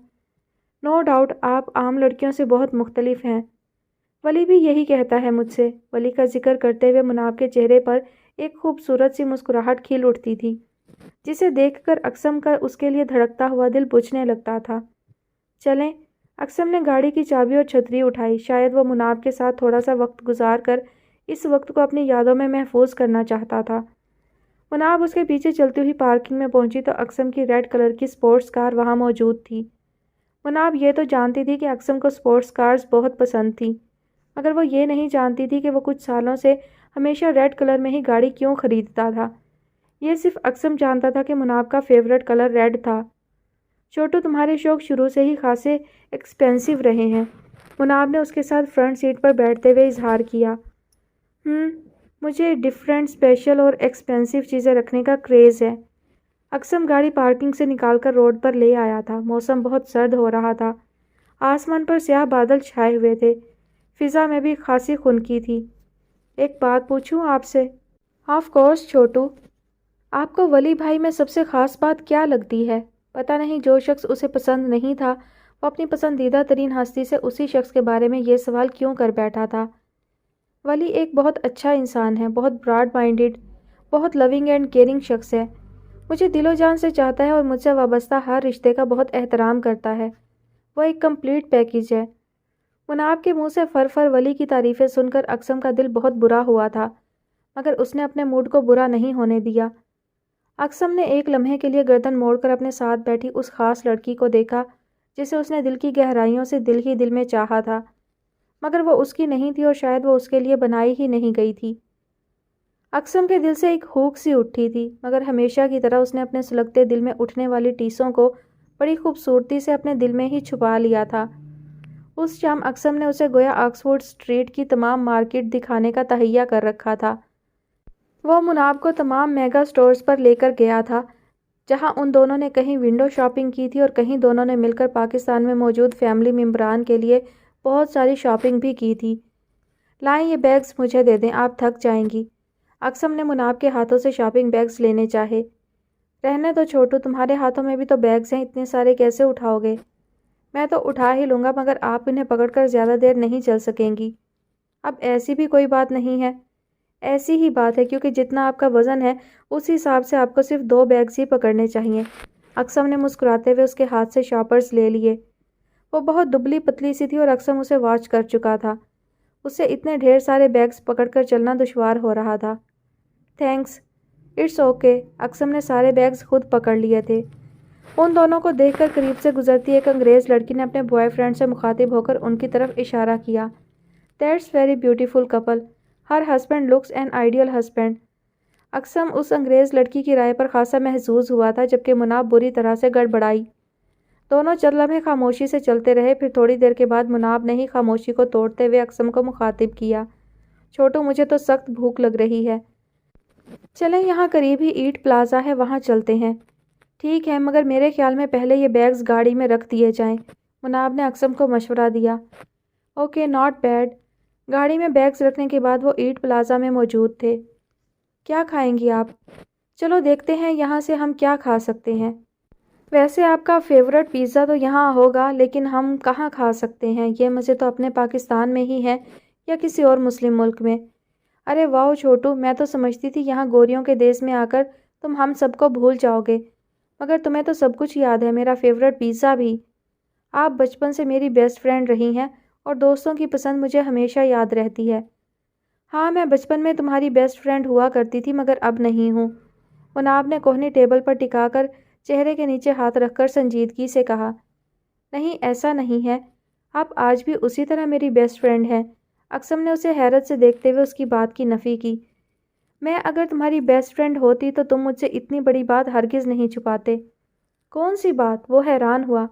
نو ڈاؤٹ آپ عام لڑکیوں سے بہت مختلف ہیں۔ ولی بھی یہی کہتا ہے مجھ سے۔ ولی کا ذکر کرتے ہوئے مناب کے چہرے پر ایک خوبصورت سی مسکراہٹ کھل اٹھتی تھی، جسے دیکھ کر اکثم کا اس کے لیے دھڑکتا ہوا دل بجھنے لگتا تھا۔ چلیں، اکثم نے گاڑی کی چابی اور چھتری اٹھائی، شاید وہ مناب کے ساتھ تھوڑا سا وقت گزار کر اس وقت کو اپنی یادوں میں محفوظ کرنا چاہتا تھا۔ مناب اس کے پیچھے چلتی ہوئی پارکنگ میں پہنچی تو اکثم کی ریڈ کلر کی سپورٹس کار وہاں موجود تھی۔ مناب یہ تو جانتی تھی کہ اکثم کو سپورٹس کارز بہت پسند تھی، مگر وہ یہ نہیں جانتی تھی کہ وہ کچھ سالوں سے ہمیشہ ریڈ کلر میں ہی گاڑی کیوں خریدتا تھا۔ یہ صرف اکثم جانتا تھا کہ مناب کا فیورٹ کلر ریڈ تھا۔ چھوٹو، تمہارے شوق شروع سے ہی خاصے ایکسپینسو رہے ہیں، مناب نے اس کے ساتھ فرنٹ سیٹ پر بیٹھتے ہوئے اظہار کیا۔ مجھے ڈفرینٹ، اسپیشل اور ایکسپینسو چیزیں رکھنے کا کریز ہے۔ اکثم گاڑی پارکنگ سے نکال کر روڈ پر لے آیا تھا۔ موسم بہت سرد ہو رہا تھا، آسمان پر سیاہ بادل چھائے ہوئے تھے، فضا میں بھی خاصی خنکی تھی۔ ایک بات پوچھوں آپ سے؟ Of course Chhotu. آپ کو ولی بھائی میں سب سے خاص بات کیا لگتی ہے؟ پتہ نہیں جو شخص اسے پسند نہیں تھا وہ اپنی پسندیدہ ترین ہستی سے اسی شخص کے بارے میں یہ سوال کیوں کر بیٹھا تھا؟ ولی ایک بہت اچھا انسان ہے، بہت براڈ مائنڈڈ، بہت لونگ اینڈ کیئرنگ شخص ہے، مجھے دل و جان سے چاہتا ہے اور مجھ سے وابستہ ہر رشتے کا بہت احترام کرتا ہے، وہ ایک کمپلیٹ پیکیج ہے۔ مناب کے منہ سے فر فر ولی کی تعریفیں سن کر اکثم کا دل بہت برا ہوا تھا، مگر اس نے اپنے موڈ کو برا نہیں ہونے دیا۔ اکثم نے ایک لمحے کے لیے گردن موڑ کر اپنے ساتھ بیٹھی اس خاص لڑکی کو دیکھا جسے اس نے دل کی گہرائیوں سے دل ہی دل میں چاہا تھا، مگر وہ اس کی نہیں تھی اور شاید وہ اس کے لیے بنائی ہی نہیں گئی تھی۔ اکثم کے دل سے ایک ہوک سی اٹھی تھی، مگر ہمیشہ کی طرح اس نے اپنے سلگتے دل میں اٹھنے والی ٹیسوں کو بڑی خوبصورتی سے اپنے دل میں ہی چھپا لیا تھا۔ اس شام اکثم نے اسے گویا آکسفورڈ اسٹریٹ کی تمام مارکیٹ دکھانے کا تہیہ کر رکھا تھا۔ وہ مناب کو تمام میگا سٹورز پر لے کر گیا تھا، جہاں ان دونوں نے کہیں ونڈو شاپنگ کی تھی اور کہیں دونوں نے مل کر پاکستان میں موجود فیملی ممبران کے لیے بہت ساری شاپنگ بھی کی تھی۔ لائیں، یہ بیگز مجھے دے دیں، آپ تھک جائیں گی۔ اکثم نے مناب کے ہاتھوں سے شاپنگ بیگز لینے چاہے۔ رہنے دو چھوٹو، تمہارے ہاتھوں میں بھی تو بیگز ہیں، اتنے سارے کیسے اٹھاؤ گے؟ میں تو اٹھا ہی لوں گا، مگر آپ انہیں پکڑ کر زیادہ دیر نہیں چل سکیں گی۔ اب ایسی بھی کوئی بات نہیں ہے۔ ایسی ہی بات ہے، کیونکہ جتنا آپ کا وزن ہے اس حساب سے آپ کو صرف 2 بیگز ہی پکڑنے چاہیے۔ اکثم نے مسکراتے ہوئے اس کے ہاتھ سے شاپرز لے لیے۔ وہ بہت دبلی پتلی سی تھی اور اکثم اسے واچ کر چکا تھا، اس سے اتنے ڈھیر سارے بیگز پکڑ کر چلنا دشوار ہو رہا تھا۔ Thanks, it's okay. اکثم نے سارے بیگز خود پکڑ لیے تھے۔ ان دونوں کو دیکھ کر قریب سے گزرتی ایک انگریز لڑکی نے اپنے بوائے فرینڈ سے مخاطب ہو کر ان کی طرف اشارہ کیا۔ That's very beautiful couple, her husband looks an ideal husband. Aqsam اس انگریز لڑکی کی رائے پر خاصا محظوظ ہوا تھا، جبکہ مناب بری طرح سے گڑبڑائی۔ دونوں چند لمحے خاموشی سے چلتے رہے، پھر تھوڑی دیر کے بعد مناب نے ہی خاموشی کو توڑتے ہوئے اقسم کو مخاطب کیا۔ چھوٹو، مجھے تو سخت بھوک لگ رہی ہے۔ چلیں، یہاں قریب ہی ایٹ پلازا ہے، وہاں چلتے ہیں۔ ٹھیک ہے، مگر میرے خیال میں پہلے یہ بیگز گاڑی میں رکھ دیے جائیں، مناب نے اقسم کو مشورہ دیا۔ Okay, not bad. گاڑی میں بیگز رکھنے کے بعد وہ ایٹ پلازا میں موجود تھے۔ کیا کھائیں گی آپ؟ چلو دیکھتے ہیں یہاں سے ہم کیا کھا سکتے ہیں۔ ویسے آپ کا فیورٹ پیزا تو یہاں ہوگا، لیکن ہم کہاں کھا سکتے ہیں؟ یہ مزے تو اپنے پاکستان میں ہی ہے یا کسی اور مسلم ملک میں۔ ارے واؤ چھوٹو، میں تو سمجھتی تھی یہاں گوریوں کے دیس میں آ کر تم ہم سب کو بھول جاؤ گے، مگر تمہیں تو سب کچھ یاد ہے، میرا فیورٹ پیزا بھی۔ آپ بچپن سے میری بیسٹ فرینڈ رہی ہیں اور دوستوں کی پسند مجھے ہمیشہ یاد رہتی ہے۔ ہاں، میں بچپن میں تمہاری بیسٹ فرینڈ ہوا کرتی تھی، مگر اب نہیں ہوں، مناب نے کوہنی ٹیبل پر ٹکا کر چہرے کے نیچے ہاتھ رکھ کر سنجیدگی سے کہا۔ نہیں، ایسا نہیں ہے، آپ آج بھی اسی طرح میری بیسٹ فرینڈ ہیں۔ اقسم نے اسے حیرت سے دیکھتے ہوئے اس کی بات کی نفی کی۔ میں اگر تمہاری بیسٹ فرینڈ ہوتی تو تم مجھ سے اتنی بڑی بات ہرگز نہیں چھپاتے۔ کون سی بات؟ وہ حیران ہوا۔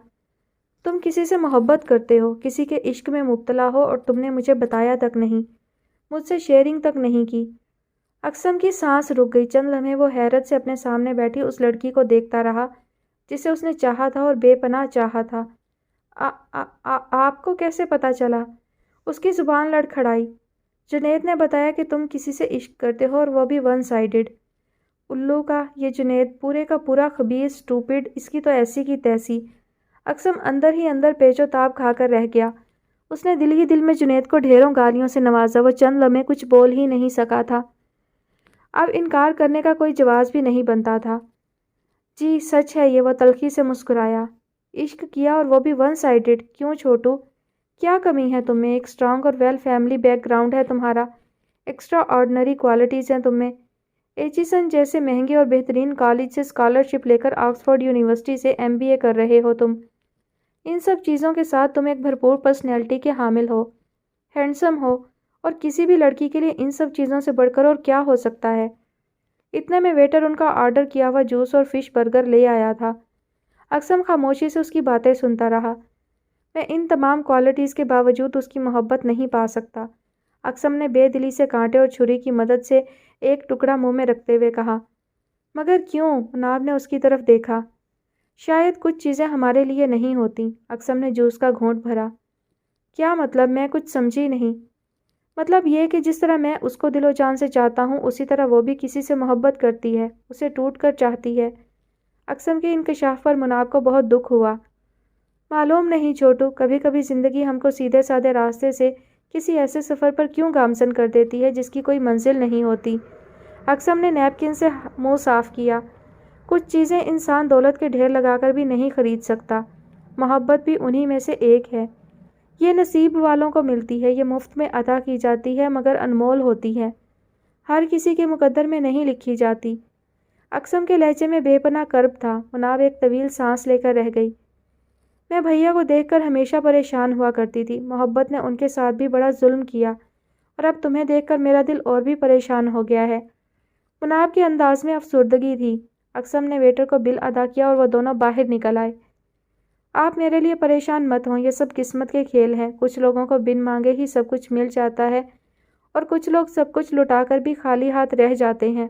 تم کسی سے محبت کرتے ہو، کسی کے عشق میں مبتلا ہو، اور تم نے مجھے بتایا تک نہیں، مجھ سے شیئرنگ تک نہیں کی۔ اقسم کی سانس رک گئی۔ چند لمحے وہ حیرت سے اپنے سامنے بیٹھی اس لڑکی کو دیکھتا رہا جسے اس نے چاہا تھا اور بے پناہ چاہا تھا۔ آپ کو کیسے پتا چلا؟ اس کی زبان لڑکھڑائی۔ جنید نے بتایا کہ تم کسی سے عشق کرتے ہو، اور وہ بھی ون سائیڈڈ۔ الو کا یہ جنید، پورے کا پورا خبیث، اسٹوپڈ، اس کی تو ایسی کی تیسی۔ اقسم اندر ہی اندر پیچ و تاب کھا کر رہ گیا۔ اس نے دل ہی دل میں جنید کو ڈھیروں گالیوں سے نوازا۔ وہ چند لمحے کچھ بول ہی نہیں سکا تھا۔ اب انکار کرنے کا کوئی جواز بھی نہیں بنتا تھا۔ جی سچ ہے یہ، وہ تلخی سے مسکرایا۔ عشق کیا، اور وہ بھی ون سائیڈڈ؟ کیوں چھوٹو؟ کیا کمی ہے تم میں؟ ایک اسٹرانگ اور ویل فیملی بیک گراؤنڈ ہے تمہارا، ایکسٹرا آرڈنری کوالٹیز ہیں تم میں۔ ایچیسن جیسے مہنگے اور بہترین کالج سے اسکالرشپ لے کر آکسفورڈ یونیورسٹی سے MBA کر رہے ہو تم۔ ان سب چیزوں کے ساتھ تم ایک بھرپور پرسنالٹی کے حامل ہو، ہینڈسم ہو، اور کسی بھی لڑکی کے لیے ان سب چیزوں سے بڑھ کر اور کیا ہو سکتا ہے؟ اتنے میں ویٹر ان کا آرڈر کیا ہوا جوس اور فش برگر لے آیا تھا۔ اقسم خاموشی سے اس کی باتیں سنتا رہا۔ میں ان تمام کوالٹیز کے باوجود اس کی محبت نہیں پا سکتا، اقسم نے بے دلی سے کانٹے اور چھری کی مدد سے ایک ٹکڑا منہ میں رکھتے ہوئے کہا۔ مگر کیوں؟ مناب نے اس کی طرف دیکھا۔ شاید کچھ چیزیں ہمارے لیے نہیں ہوتی۔ اقسم نے جوس کا گھونٹ بھرا۔ کیا مطلب؟ میں کچھ سمجھی نہیں۔ مطلب یہ کہ جس طرح میں اس کو دل و جان سے چاہتا ہوں، اسی طرح وہ بھی کسی سے محبت کرتی ہے، اسے ٹوٹ کر چاہتی ہے۔ اقسم کے انکشاف پر مناب کو بہت دکھ ہوا۔ معلوم نہیں چھوٹو، کبھی کبھی زندگی ہم کو سیدھے سادے راستے سے کسی ایسے سفر پر کیوں گامزن کر دیتی ہے جس کی کوئی منزل نہیں ہوتی۔ اقسم نے نیپکن سے منہ صاف کیا۔ کچھ چیزیں انسان دولت کے ڈھیر لگا کر بھی نہیں خرید سکتا، محبت بھی انہی میں سے ایک ہے۔ یہ نصیب والوں کو ملتی ہے، یہ مفت میں عطا کی جاتی ہے، مگر انمول ہوتی ہے، ہر کسی کے مقدر میں نہیں لکھی جاتی۔ اقسم کے لہجے میں بے پناہ کرب تھا۔ مناب ایک طویل سانس لے کر رہ گئی۔ میں بھیا کو دیکھ کر ہمیشہ پریشان ہوا کرتی تھی، محبت نے ان کے ساتھ بھی بڑا ظلم کیا، اور اب تمہیں دیکھ کر میرا دل اور بھی پریشان ہو گیا ہے۔ مناب کے انداز میں افسردگی تھی۔ اقسم نے ویٹر کو بل ادا کیا اور وہ دونوں باہر نکل آئے۔ آپ میرے لیے پریشان مت ہوں، یہ سب قسمت کے کھیل ہیں، کچھ لوگوں کو بن مانگے ہی سب کچھ مل جاتا ہے، اور کچھ لوگ سب کچھ لٹا کر بھی خالی ہاتھ رہ جاتے ہیں۔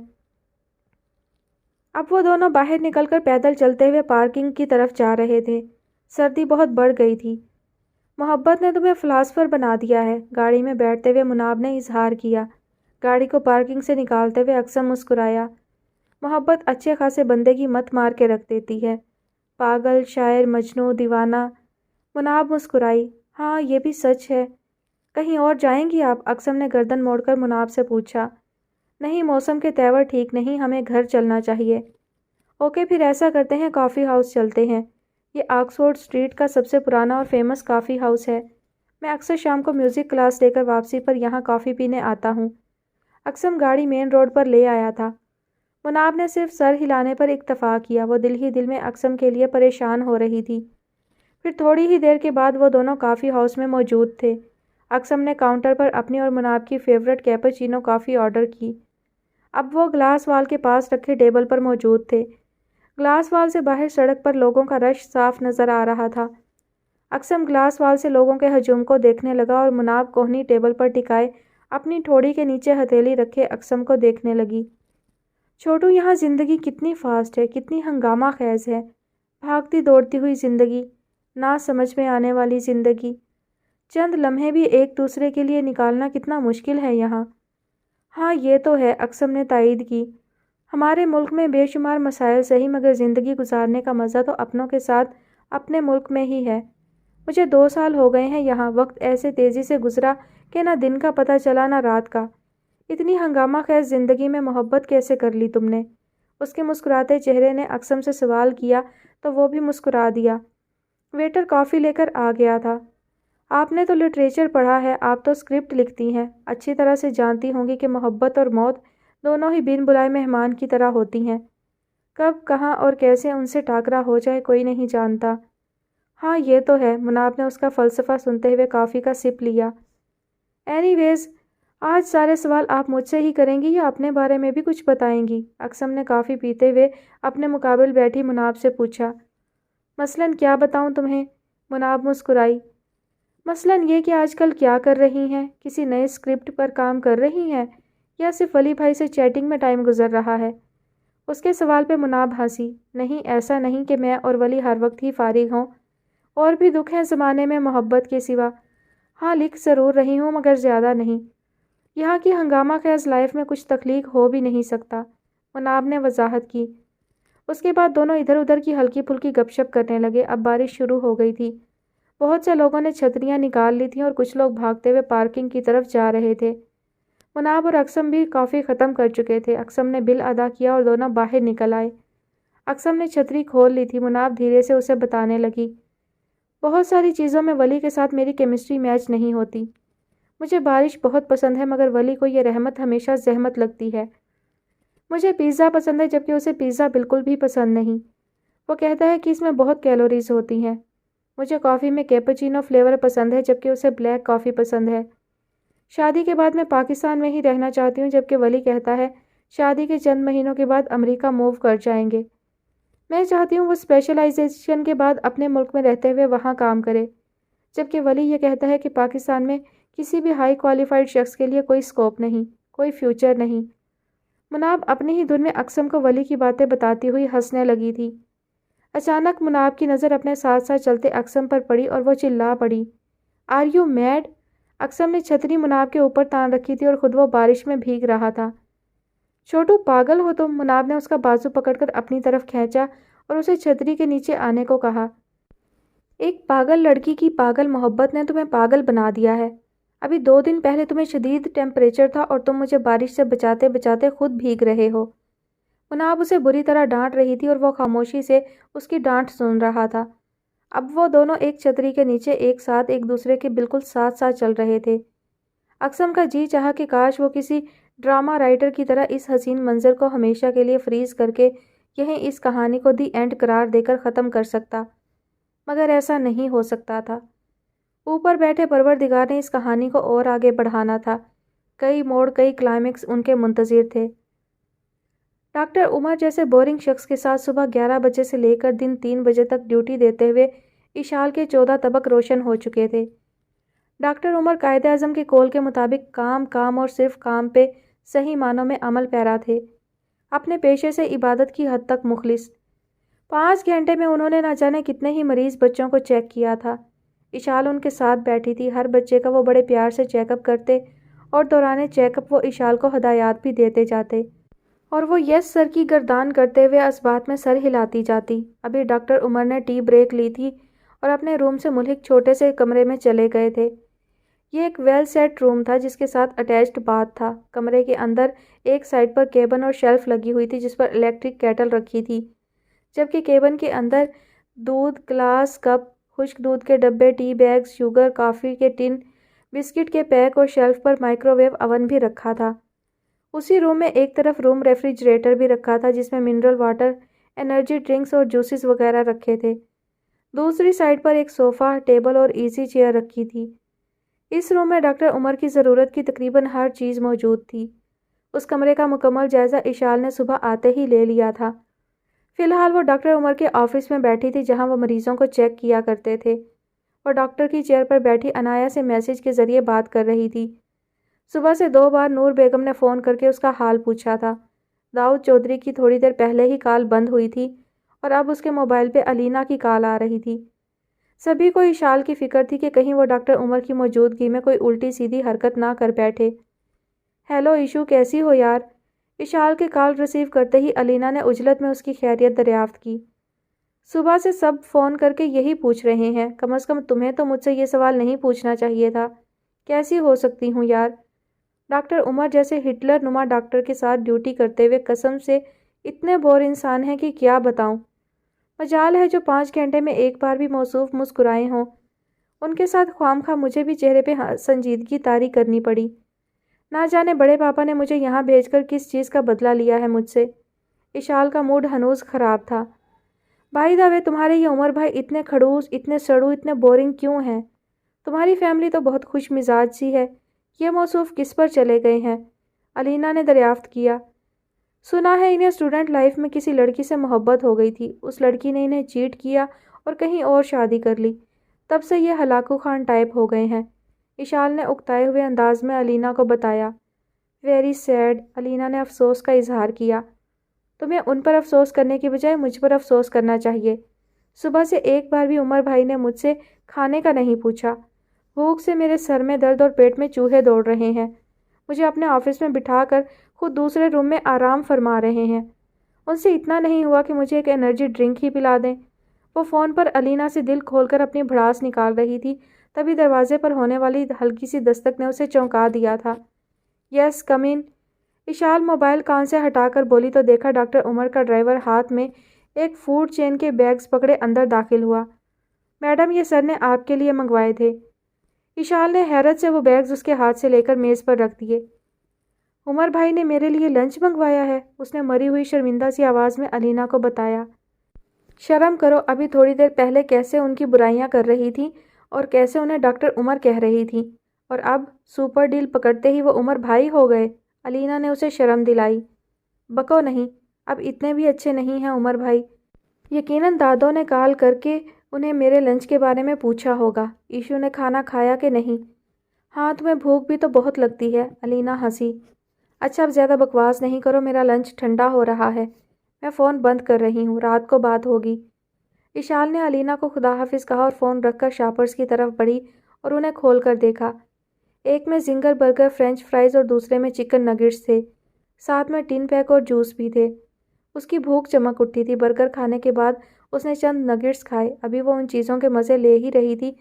اب وہ دونوں باہر نکل کر پیدل چلتے ہوئے پارکنگ کی طرف جا رہے تھے۔ سردی بہت بڑھ گئی تھی۔ محبت نے تمہیں فلاسفر بنا دیا ہے، گاڑی میں بیٹھتے ہوئے مناب نے اظہار کیا۔ گاڑی کو پارکنگ سے نکالتے ہوئے اقسم مسکرایا۔ محبت اچھے خاصے بندے کی مت مار کے رکھ دیتی ہے، پاگل، شاعر، مجنوں، دیوانہ۔ مناب مسکرائی۔ ہاں یہ بھی سچ ہے۔ کہیں اور جائیں گی آپ؟ اقسم نے گردن موڑ کر مناب سے پوچھا۔ نہیں، موسم کے تیور ٹھیک نہیں، ہمیں گھر چلنا چاہیے۔ اوکے، پھر ایسا کرتے ہیں، کافی ہاؤس چلتے ہیں۔ یہ آکسفورڈ اسٹریٹ کا سب سے پرانا اور فیمس کافی ہاؤس ہے۔ میں اکثر شام کو میوزک کلاس لے کر واپسی پر یہاں کافی پینے آتا ہوں۔ اقسم گاڑی مین روڈ پر لے آیا تھا۔ مناب نے صرف سر ہلانے پر اکتفا کیا۔ وہ دل ہی دل میں اقسم کے لیے پریشان ہو رہی تھی۔ پھر تھوڑی ہی دیر کے بعد وہ دونوں کافی ہاؤس میں موجود تھے۔ اقسم نے کاؤنٹر پر اپنی اور مناب کی فیورٹ کیپچینو کافی آرڈر کی۔ اب وہ گلاس وال کے پاس رکھے ٹیبل پر موجود تھے۔ گلاس وال سے باہر سڑک پر لوگوں کا رش صاف نظر آ رہا تھا۔ اقسم گلاس وال سے لوگوں کے ہجوم کو دیکھنے لگا اور مناب کوہنی ٹیبل پر ٹکائے اپنی ٹھوڑی کے نیچے ہتھیلی رکھے اقسم کو دیکھنے لگی۔ چھوٹو، یہاں زندگی کتنی فاسٹ ہے، کتنی ہنگامہ خیز ہے، بھاگتی دوڑتی ہوئی زندگی، نہ سمجھ میں آنے والی زندگی، چند لمحے بھی ایک دوسرے کے لیے نکالنا کتنا مشکل ہے یہاں۔ ہاں یہ تو ہے، اقسم نے تائید کی۔ ہمارے ملک میں بے شمار مسائل سہی، مگر زندگی گزارنے کا مزہ تو اپنوں کے ساتھ اپنے ملک میں ہی ہے۔ مجھے 2 سال ہو گئے ہیں یہاں، وقت ایسے تیزی سے گزرا کہ نہ دن کا پتہ چلا نہ رات کا۔ اتنی ہنگامہ خیز زندگی میں محبت کیسے کر لی تم نے؟ اس کے مسکراتے چہرے نے اقسم سے سوال کیا تو وہ بھی مسکرا دیا۔ ویٹر کافی لے کر آ گیا تھا۔ آپ نے تو لٹریچر پڑھا ہے، آپ تو اسکرپٹ لکھتی ہیں، اچھی طرح سے جانتی ہوں گی کہ محبت اور موت دونوں ہی بن بلائے مہمان کی طرح ہوتی ہیں۔ کب، کہاں اور کیسے ان سے ٹاکرا ہو جائے کوئی نہیں جانتا۔ ہاں یہ تو ہے، مناب نے اس کا فلسفہ سنتے ہوئے کافی کا سپ لیا۔ اینی ویز، آج سارے سوال آپ مجھ سے ہی کریں گی یا اپنے بارے میں بھی کچھ بتائیں گی؟ اقسم نے کافی پیتے ہوئے اپنے مقابل بیٹھی مناب سے پوچھا۔ مثلاً کیا بتاؤں تمہیں؟ مناب مسکرائی۔ مثلاً یہ کہ آج کل کیا کر رہی ہیں، کسی نئے اسکرپٹ پر کام کر رہی ہیں یا صرف ولی بھائی سے چیٹنگ میں ٹائم گزر رہا ہے؟ اس کے سوال پہ مناب ہنسی۔ نہیں، ایسا نہیں کہ میں اور ولی ہر وقت ہی فارغ ہوں، اور بھی دکھ ہیں زمانے میں محبت کے سوا۔ ہاں لکھ ضرور رہی ہوں مگر زیادہ نہیں۔ یہاں کی ہنگامہ خیز لائف میں کچھ تخلیق ہو بھی نہیں سکتا، مناب نے وضاحت کی۔ اس کے بعد دونوں ادھر ادھر کی ہلکی پھلکی گپ شپ کرنے لگے۔ اب بارش شروع ہو گئی تھی۔ بہت سے لوگوں نے چھتریاں نکال لی تھیں اور کچھ لوگ بھاگتے ہوئے پارکنگ کی طرف جا رہے تھے۔ مناب اور اقسم بھی کافی ختم کر چکے تھے۔ اقسم نے بل ادا کیا اور دونوں باہر نکل آئے۔ اقسم نے چھتری کھول لی تھی۔ مناب دھیرے سے اسے بتانے لگی۔ بہت ساری چیزوں میں ولی کے ساتھ میری کیمسٹری میچ نہیں ہوتی۔ مجھے بارش بہت پسند ہے مگر ولی کو یہ رحمت ہمیشہ زحمت لگتی ہے۔ مجھے پیزا پسند ہے جبکہ اسے پیزا بالکل بھی پسند نہیں۔ وہ کہتا ہے کہ اس میں بہت کیلوریز ہوتی ہیں۔ مجھے کافی میں کیپچینو فلیور پسند ہے جبکہ اسے بلیک کافی پسند ہے۔ شادی کے بعد میں پاکستان میں ہی رہنا چاہتی ہوں جبکہ ولی کہتا ہے شادی کے چند مہینوں کے بعد امریکہ موو کر جائیں گے۔ میں چاہتی ہوں وہ اسپیشلائزیشن کے بعد اپنے ملک میں رہتے ہوئے وہاں کام کرے، جبکہ ولی یہ کہتا ہے کہ پاکستان میں کسی بھی ہائی کوالیفائڈ شخص کے لیے کوئی اسکوپ نہیں، کوئی فیوچر نہیں۔ مناب اپنی ہی دھن میں اقسم کو ولی کی باتیں بتاتی ہوئی ہنسنے لگی تھی۔ اچانک مناب کی نظر اپنے ساتھ ساتھ چلتے اقسم پر پڑی اور وہ چلا پڑی۔ Are you mad? اقسم نے چھتری مناب کے اوپر تان رکھی تھی اور خود وہ بارش میں بھیگ رہا تھا۔ چھوٹو، پاگل ہو تم؟ مناب نے اس کا بازو پکڑ کر اپنی طرف کھینچا اور اسے چھتری کے نیچے آنے کو کہا۔ ایک پاگل لڑکی کی پاگل محبت نے تمہیں پاگل بنا دیا ہے۔ ابھی 2 دن پہلے تمہیں شدید ٹیمپریچر تھا اور تم مجھے بارش سے بچاتے بچاتے خود بھیگ رہے ہو۔ مناب اسے بری طرح ڈانٹ رہی تھی اور وہ خاموشی سے اس کی ڈانٹ سن رہا تھا۔ اب وہ دونوں ایک چھتری کے نیچے ایک ساتھ ایک دوسرے کے بالکل ساتھ ساتھ چل رہے تھے۔ اقسم کا جی چاہا کہ کاش وہ کسی ڈرامہ رائٹر کی طرح اس حسین منظر کو ہمیشہ کے لیے فریز کر کے یہیں اس کہانی کو دی اینڈ قرار دے کر ختم کر سکتا، مگر ایسا نہیں ہو سکتا تھا۔ اوپر بیٹھے پروردگار نے اس کہانی کو اور آگے بڑھانا تھا۔ کئی موڑ، کئی کلائمیکس ان کے منتظر تھے۔ ڈاکٹر عمر جیسے بورنگ شخص کے ساتھ صبح 11 بجے سے لے کر دن 3 بجے تک ڈیوٹی دیتے ہوئے اشال کے 14 طبق روشن ہو چکے تھے۔ ڈاکٹر عمر قائد اعظم کے قول کے مطابق کام، کام اور صرف کام پہ صحیح معنوں میں عمل پیرا تھے، اپنے پیشے سے عبادت کی حد تک مخلص۔ 5 گھنٹے میں انہوں نے نہ جانے کتنے ہی مریض بچوں کو چیک کیا تھا۔ اشال ان کے ساتھ بیٹھی تھی۔ ہر بچے کا وہ بڑے پیار سے چیک اپ کرتے اور دوران چیک اپ وہ اشال کو ہدایات بھی دیتے جاتے اور وہ یس سر کی گردان کرتے ہوئے اس بات میں سر ہلاتی جاتی۔ ابھی ڈاکٹر عمر نے ٹی بریک لی تھی اور اپنے روم سے ملحق چھوٹے سے کمرے میں چلے گئے تھے۔ یہ ایک ویل سیٹ روم تھا جس کے ساتھ اٹیچڈ باتھ تھا۔ کمرے کے اندر ایک سائڈ پر کیبن اور شیلف لگی ہوئی تھی جس پر الیکٹرک کیٹل رکھی تھی، جبکہ کیبن کے اندر دودھ گلاس، کپ، خشک دودھ کے ڈبے، ٹی بیگز، شوگر، کافی کے ٹن، بسکٹ کے پیک اور شیلف پر مائکرو ویو اوون بھی رکھا تھا۔ اسی روم میں ایک طرف روم ریفریجریٹر بھی رکھا تھا جس میں منرل واٹر، انرجی ڈرنکس اور جوسز وغیرہ رکھے تھے۔ دوسری سائڈ پر ایک صوفہ، ٹیبل اور ایزی چیئر رکھی تھی۔ اس روم میں ڈاکٹر عمر کی ضرورت کی تقریباً ہر چیز موجود تھی۔ اس کمرے کا مکمل جائزہ اشال نے صبح آتے ہی لے لیا تھا۔ فی الحال وہ ڈاکٹر عمر کے آفس میں بیٹھی تھی جہاں وہ مریضوں کو چیک کیا کرتے تھے۔ وہ ڈاکٹر کی چیئر پر بیٹھی عنایا سے میسج کے ذریعے بات کر رہی تھی۔ صبح سے 2 بار نور بیگم نے فون کر کے اس کا حال پوچھا تھا۔ داؤد چودھری کی تھوڑی دیر پہلے ہی کال بند ہوئی تھی اور اب اس کے موبائل پہ علینا کی کال آ رہی تھی۔ سبھی کو اشال کی فکر تھی کہ کہیں وہ ڈاکٹر عمر کی موجودگی میں کوئی الٹی سیدھی حرکت نہ کر بیٹھے۔ ہیلو ایشو، کیسی ہو یار؟ اشال کے کال ریسیو کرتے ہی علینا نے عجلت میں اس کی خیریت دریافت کی۔ صبح سے سب فون کر کے یہی پوچھ رہے ہیں، کم از کم تمہیں تو مجھ سے یہ سوال نہیں پوچھنا چاہیے تھا۔ کیسی ہو سکتی ہوں یار؟ ڈاکٹر عمر جیسے ہٹلر نما ڈاکٹر کے ساتھ ڈیوٹی کرتے ہوئے قسم سے اتنے بور انسان ہیں کہ کیا بتاؤں۔ مجال ہے جو 5 گھنٹے میں ایک بار بھی موصوف مسکرائے ہوں۔ ان کے ساتھ خواہ مجھے بھی چہرے پہ سنجیدگی طاری کرنی پڑی۔ نہ جانے بڑے پاپا نے مجھے یہاں بھیج کر کس چیز کا بدلہ لیا ہے مجھ سے۔ اشال کا موڈ ہنوز خراب تھا۔ بھائی دا وے، تمہارے یہ عمر بھائی اتنے کھڑوس، اتنے سڑو، اتنے بورنگ کیوں ہیں؟ تمہاری فیملی تو بہت خوش مزاج سی ہے، یہ موصوف کس پر چلے گئے ہیں؟ علینا نے دریافت کیا۔ سنا ہے انہیں اسٹوڈنٹ لائف میں کسی لڑکی سے محبت ہو گئی تھی، اس لڑکی نے انہیں چیٹ کیا اور کہیں اور شادی کر لی، تب سے یہ ہلاکو خان ٹائپ ہو گئے ہیں۔ اشال نے اکتائے ہوئے انداز میں علینا کو بتایا۔ ویری سیڈ، علینا نے افسوس کا اظہار کیا۔ تمہیں ان پر افسوس کرنے کی بجائے مجھ پر افسوس کرنا چاہیے۔ صبح سے ایک بار بھی عمر بھائی نے مجھ سے کھانے کا نہیں پوچھا۔ بھوک سے میرے سر میں درد اور پیٹ میں چوہے دوڑ رہے ہیں۔ مجھے اپنے آفس میں بٹھا کر خود دوسرے روم میں آرام فرما رہے ہیں۔ ان سے اتنا نہیں ہوا کہ مجھے ایک انرجی ڈرنک ہی پلا دیں۔ وہ فون پر علینا سے دل کھول کر اپنی بھڑاس نکال رہی تھی، تبھی دروازے پر ہونے والی ہلکی سی دستک نے اسے چونکا دیا تھا۔ یس کم ان۔ اشال موبائل کان سے ہٹا کر بولی تو دیکھا ڈاکٹر عمر کا ڈرائیور ہاتھ میں ایک فوڈ چین کے بیگز پکڑے اندر داخل ہوا۔ میڈم، یہ سر نے آپ کے لیے منگوائے تھے۔ اشال نے حیرت سے وہ بیگز اس کے ہاتھ سے لے کر میز پر رکھ دیے۔ عمر بھائی نے میرے لیے لنچ منگوایا ہے، اس نے مری ہوئی شرمندہ سی آواز میں علینا کو بتایا۔ شرم کرو، ابھی تھوڑی دیر پہلے کیسے ان کی برائیاں کر رہی تھی اور کیسے انہیں ڈاکٹر عمر کہہ رہی تھی، اور اب سپر ڈیل پکڑتے ہی وہ عمر بھائی ہو گئے۔ علینا نے اسے شرم دلائی۔ بکو نہیں، اب اتنے بھی اچھے نہیں ہیں عمر بھائی۔ یقیناً دادوں نے کال کر کے انہیں میرے لنچ کے بارے میں پوچھا ہوگا۔ ایشو نے کھانا کھایا کہ نہیں؟ ہاں، تمہیں بھوک بھی تو بہت لگتی ہے، علینا ہنسی۔ اچھا اب زیادہ بکواس نہیں کرو، میرا لنچ ٹھنڈا ہو رہا ہے، میں فون بند کر رہی ہوں، رات کو بات ہوگی۔ اشال نے علینا کو خدا حافظ کہا اور فون رکھ کر شاپرز کی طرف بڑھی اور انہیں کھول کر دیکھا۔ ایک میں زنگر برگر، فرینچ فرائز اور دوسرے میں چکن نگٹس تھے، ساتھ میں ٹن پیک اور جوس بھی تھے۔ اس کی بھوک چمک اٹھی تھی۔ برگر کھانے کے بعد اس نے چند نگٹس کھائے، ابھی وہ ان چیزوں کے مزے لے ہی رہی تھی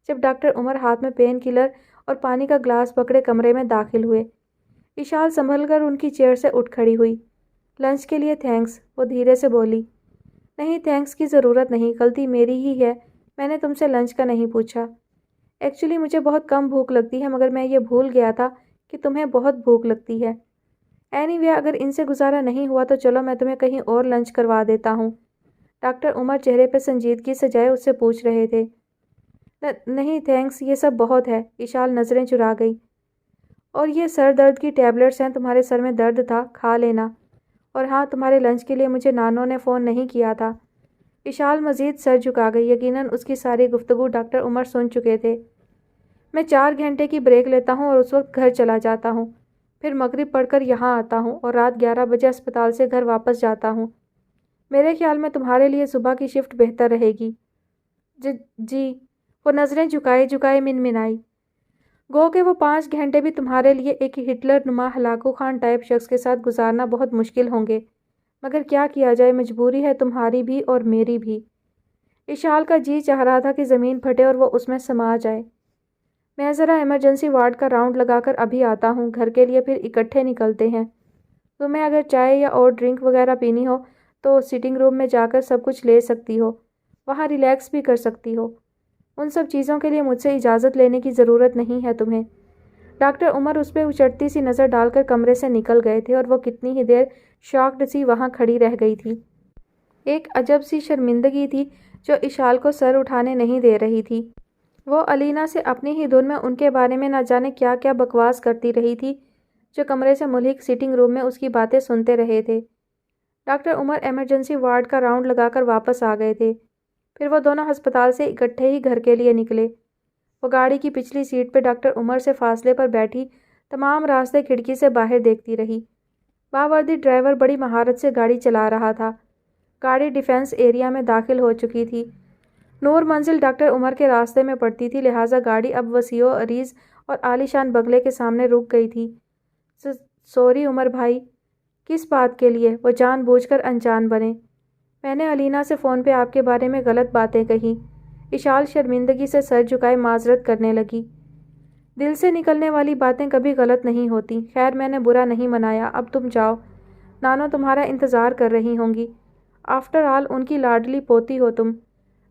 جب ڈاکٹر عمر ہاتھ میں پین کلر اور پانی کا گلاس پکڑے کمرے میں داخل ہوئے۔ اشال سنبھل کر ان کی چیئر سے اٹھ کھڑی ہوئی۔ لنچ کے لیے تھینکس، وہ دھیرے سے بولی۔ نہیں، تھینکس کی ضرورت نہیں، غلطی میری ہی ہے، میں نے تم سے لنچ کا نہیں پوچھا۔ ایکچولی مجھے بہت کم بھوک لگتی ہے، مگر میں یہ بھول گیا تھا کہ تمہیں بہت بھوک لگتی ہے۔ اینی وے، اگر ان سے گزارا نہیں ہوا تو چلو میں تمہیں کہیں اور لنچ کروا دیتا ہوں۔ ڈاکٹر عمر چہرے پہ سنجیدگی سے جائے اس سے پوچھ رہے تھے۔ نہیں تھینکس، یہ سب بہت ہے، اشال نظریں چرا گئی۔ اور یہ سر درد کی ٹیبلٹس ہیں، تمہارے سر میں درد تھا، کھا لینا۔ اور ہاں، تمہارے لنچ کے لیے مجھے نانو نے فون نہیں کیا تھا۔ اشال مزید سر جھکا گئی، یقیناً اس کی ساری گفتگو ڈاکٹر عمر سن چکے تھے۔ میں 4 گھنٹے کی بریک لیتا ہوں اور اس وقت گھر چلا جاتا ہوں، پھر مغرب پڑھ کر یہاں آتا ہوں اور رات 11 بجے اسپتال سے گھر واپس جاتا ہوں۔ میرے خیال میں تمہارے لیے صبح کی شفٹ بہتر رہے گی۔ جی، وہ نظریں جھکائے منمنائی۔ گو کہ وہ 5 گھنٹے بھی تمہارے لیے ایک ہٹلر نما ہلاکو خان ٹائپ شخص کے ساتھ گزارنا بہت مشکل ہوں گے، مگر کیا کیا جائے، مجبوری ہے تمہاری بھی اور میری بھی۔ اشال کا جی چاہ رہا تھا کہ زمین پھٹے اور وہ اس میں سما جائے۔ میں ذرا ایمرجنسی وارڈ کا راؤنڈ لگا کر ابھی آتا ہوں، گھر کے لیے پھر اکٹھے نکلتے ہیں۔ تمہیں اگر چائے یا اور ڈرنک وغیرہ پینی ہو تو سٹنگ روم میں جا کر سب کچھ لے سکتی ہو، وہاں ریلیکس بھی کر سکتی ہو۔ ان سب چیزوں کے لیے مجھ سے اجازت لینے کی ضرورت نہیں ہے تمہیں۔ ڈاکٹر عمر اس پہ اچٹتی سی نظر ڈال کر کمرے سے نکل گئے تھے اور وہ کتنی ہی دیر شاکڈ سی وہاں کھڑی رہ گئی تھی۔ ایک عجب سی شرمندگی تھی جو اشال کو سر اٹھانے نہیں دے رہی تھی۔ وہ علینا سے اپنی ہی دھن میں ان کے بارے میں نہ جانے کیا کیا بکواس کرتی رہی تھی، جو کمرے سے ملحق سیٹنگ روم میں اس کی باتیں سنتے رہے تھے۔ ڈاکٹر عمر ایمرجنسی وارڈ کا راؤنڈ لگا کر واپس آ گئے تھے۔ پھر وہ دونوں ہسپتال سے اکٹھے ہی گھر کے لیے نکلے۔ وہ گاڑی کی پچھلی سیٹ پہ ڈاکٹر عمر سے فاصلے پر بیٹھی تمام راستے کھڑکی سے باہر دیکھتی رہی۔ باوردی ڈرائیور بڑی مہارت سے گاڑی چلا رہا تھا۔ گاڑی ڈیفنس ایریا میں داخل ہو چکی تھی۔ نور منزل ڈاکٹر عمر کے راستے میں پڑتی تھی، لہٰذا گاڑی اب وسیع و عریض اور عالیشان بنگلے کے سامنے رک گئی تھی۔ سوری عمر بھائی۔ کس بات کے لیے؟ وہ جان بوجھ کر انجان بنے۔ میں نے علینا سے فون پہ آپ کے بارے میں غلط باتیں کہیں۔ اشال شرمندگی سے سر جھکائے معذرت کرنے لگی۔ دل سے نکلنے والی باتیں کبھی غلط نہیں ہوتی۔ خیر، میں نے برا نہیں منایا، اب تم جاؤ۔ نانو تمہارا انتظار کر رہی ہوں گی۔ آفٹر آل ان کی لاڈلی پوتی ہو تم۔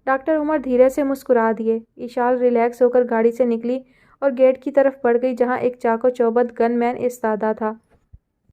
ڈاکٹر عمر دھیرے سے مسکرا دیے۔ اشال ریلیکس ہو کر گاڑی سے نکلی اور گیٹ کی طرف بڑھ گئی، جہاں ایک چاق و چوبند گن مین ایستادہ تھا۔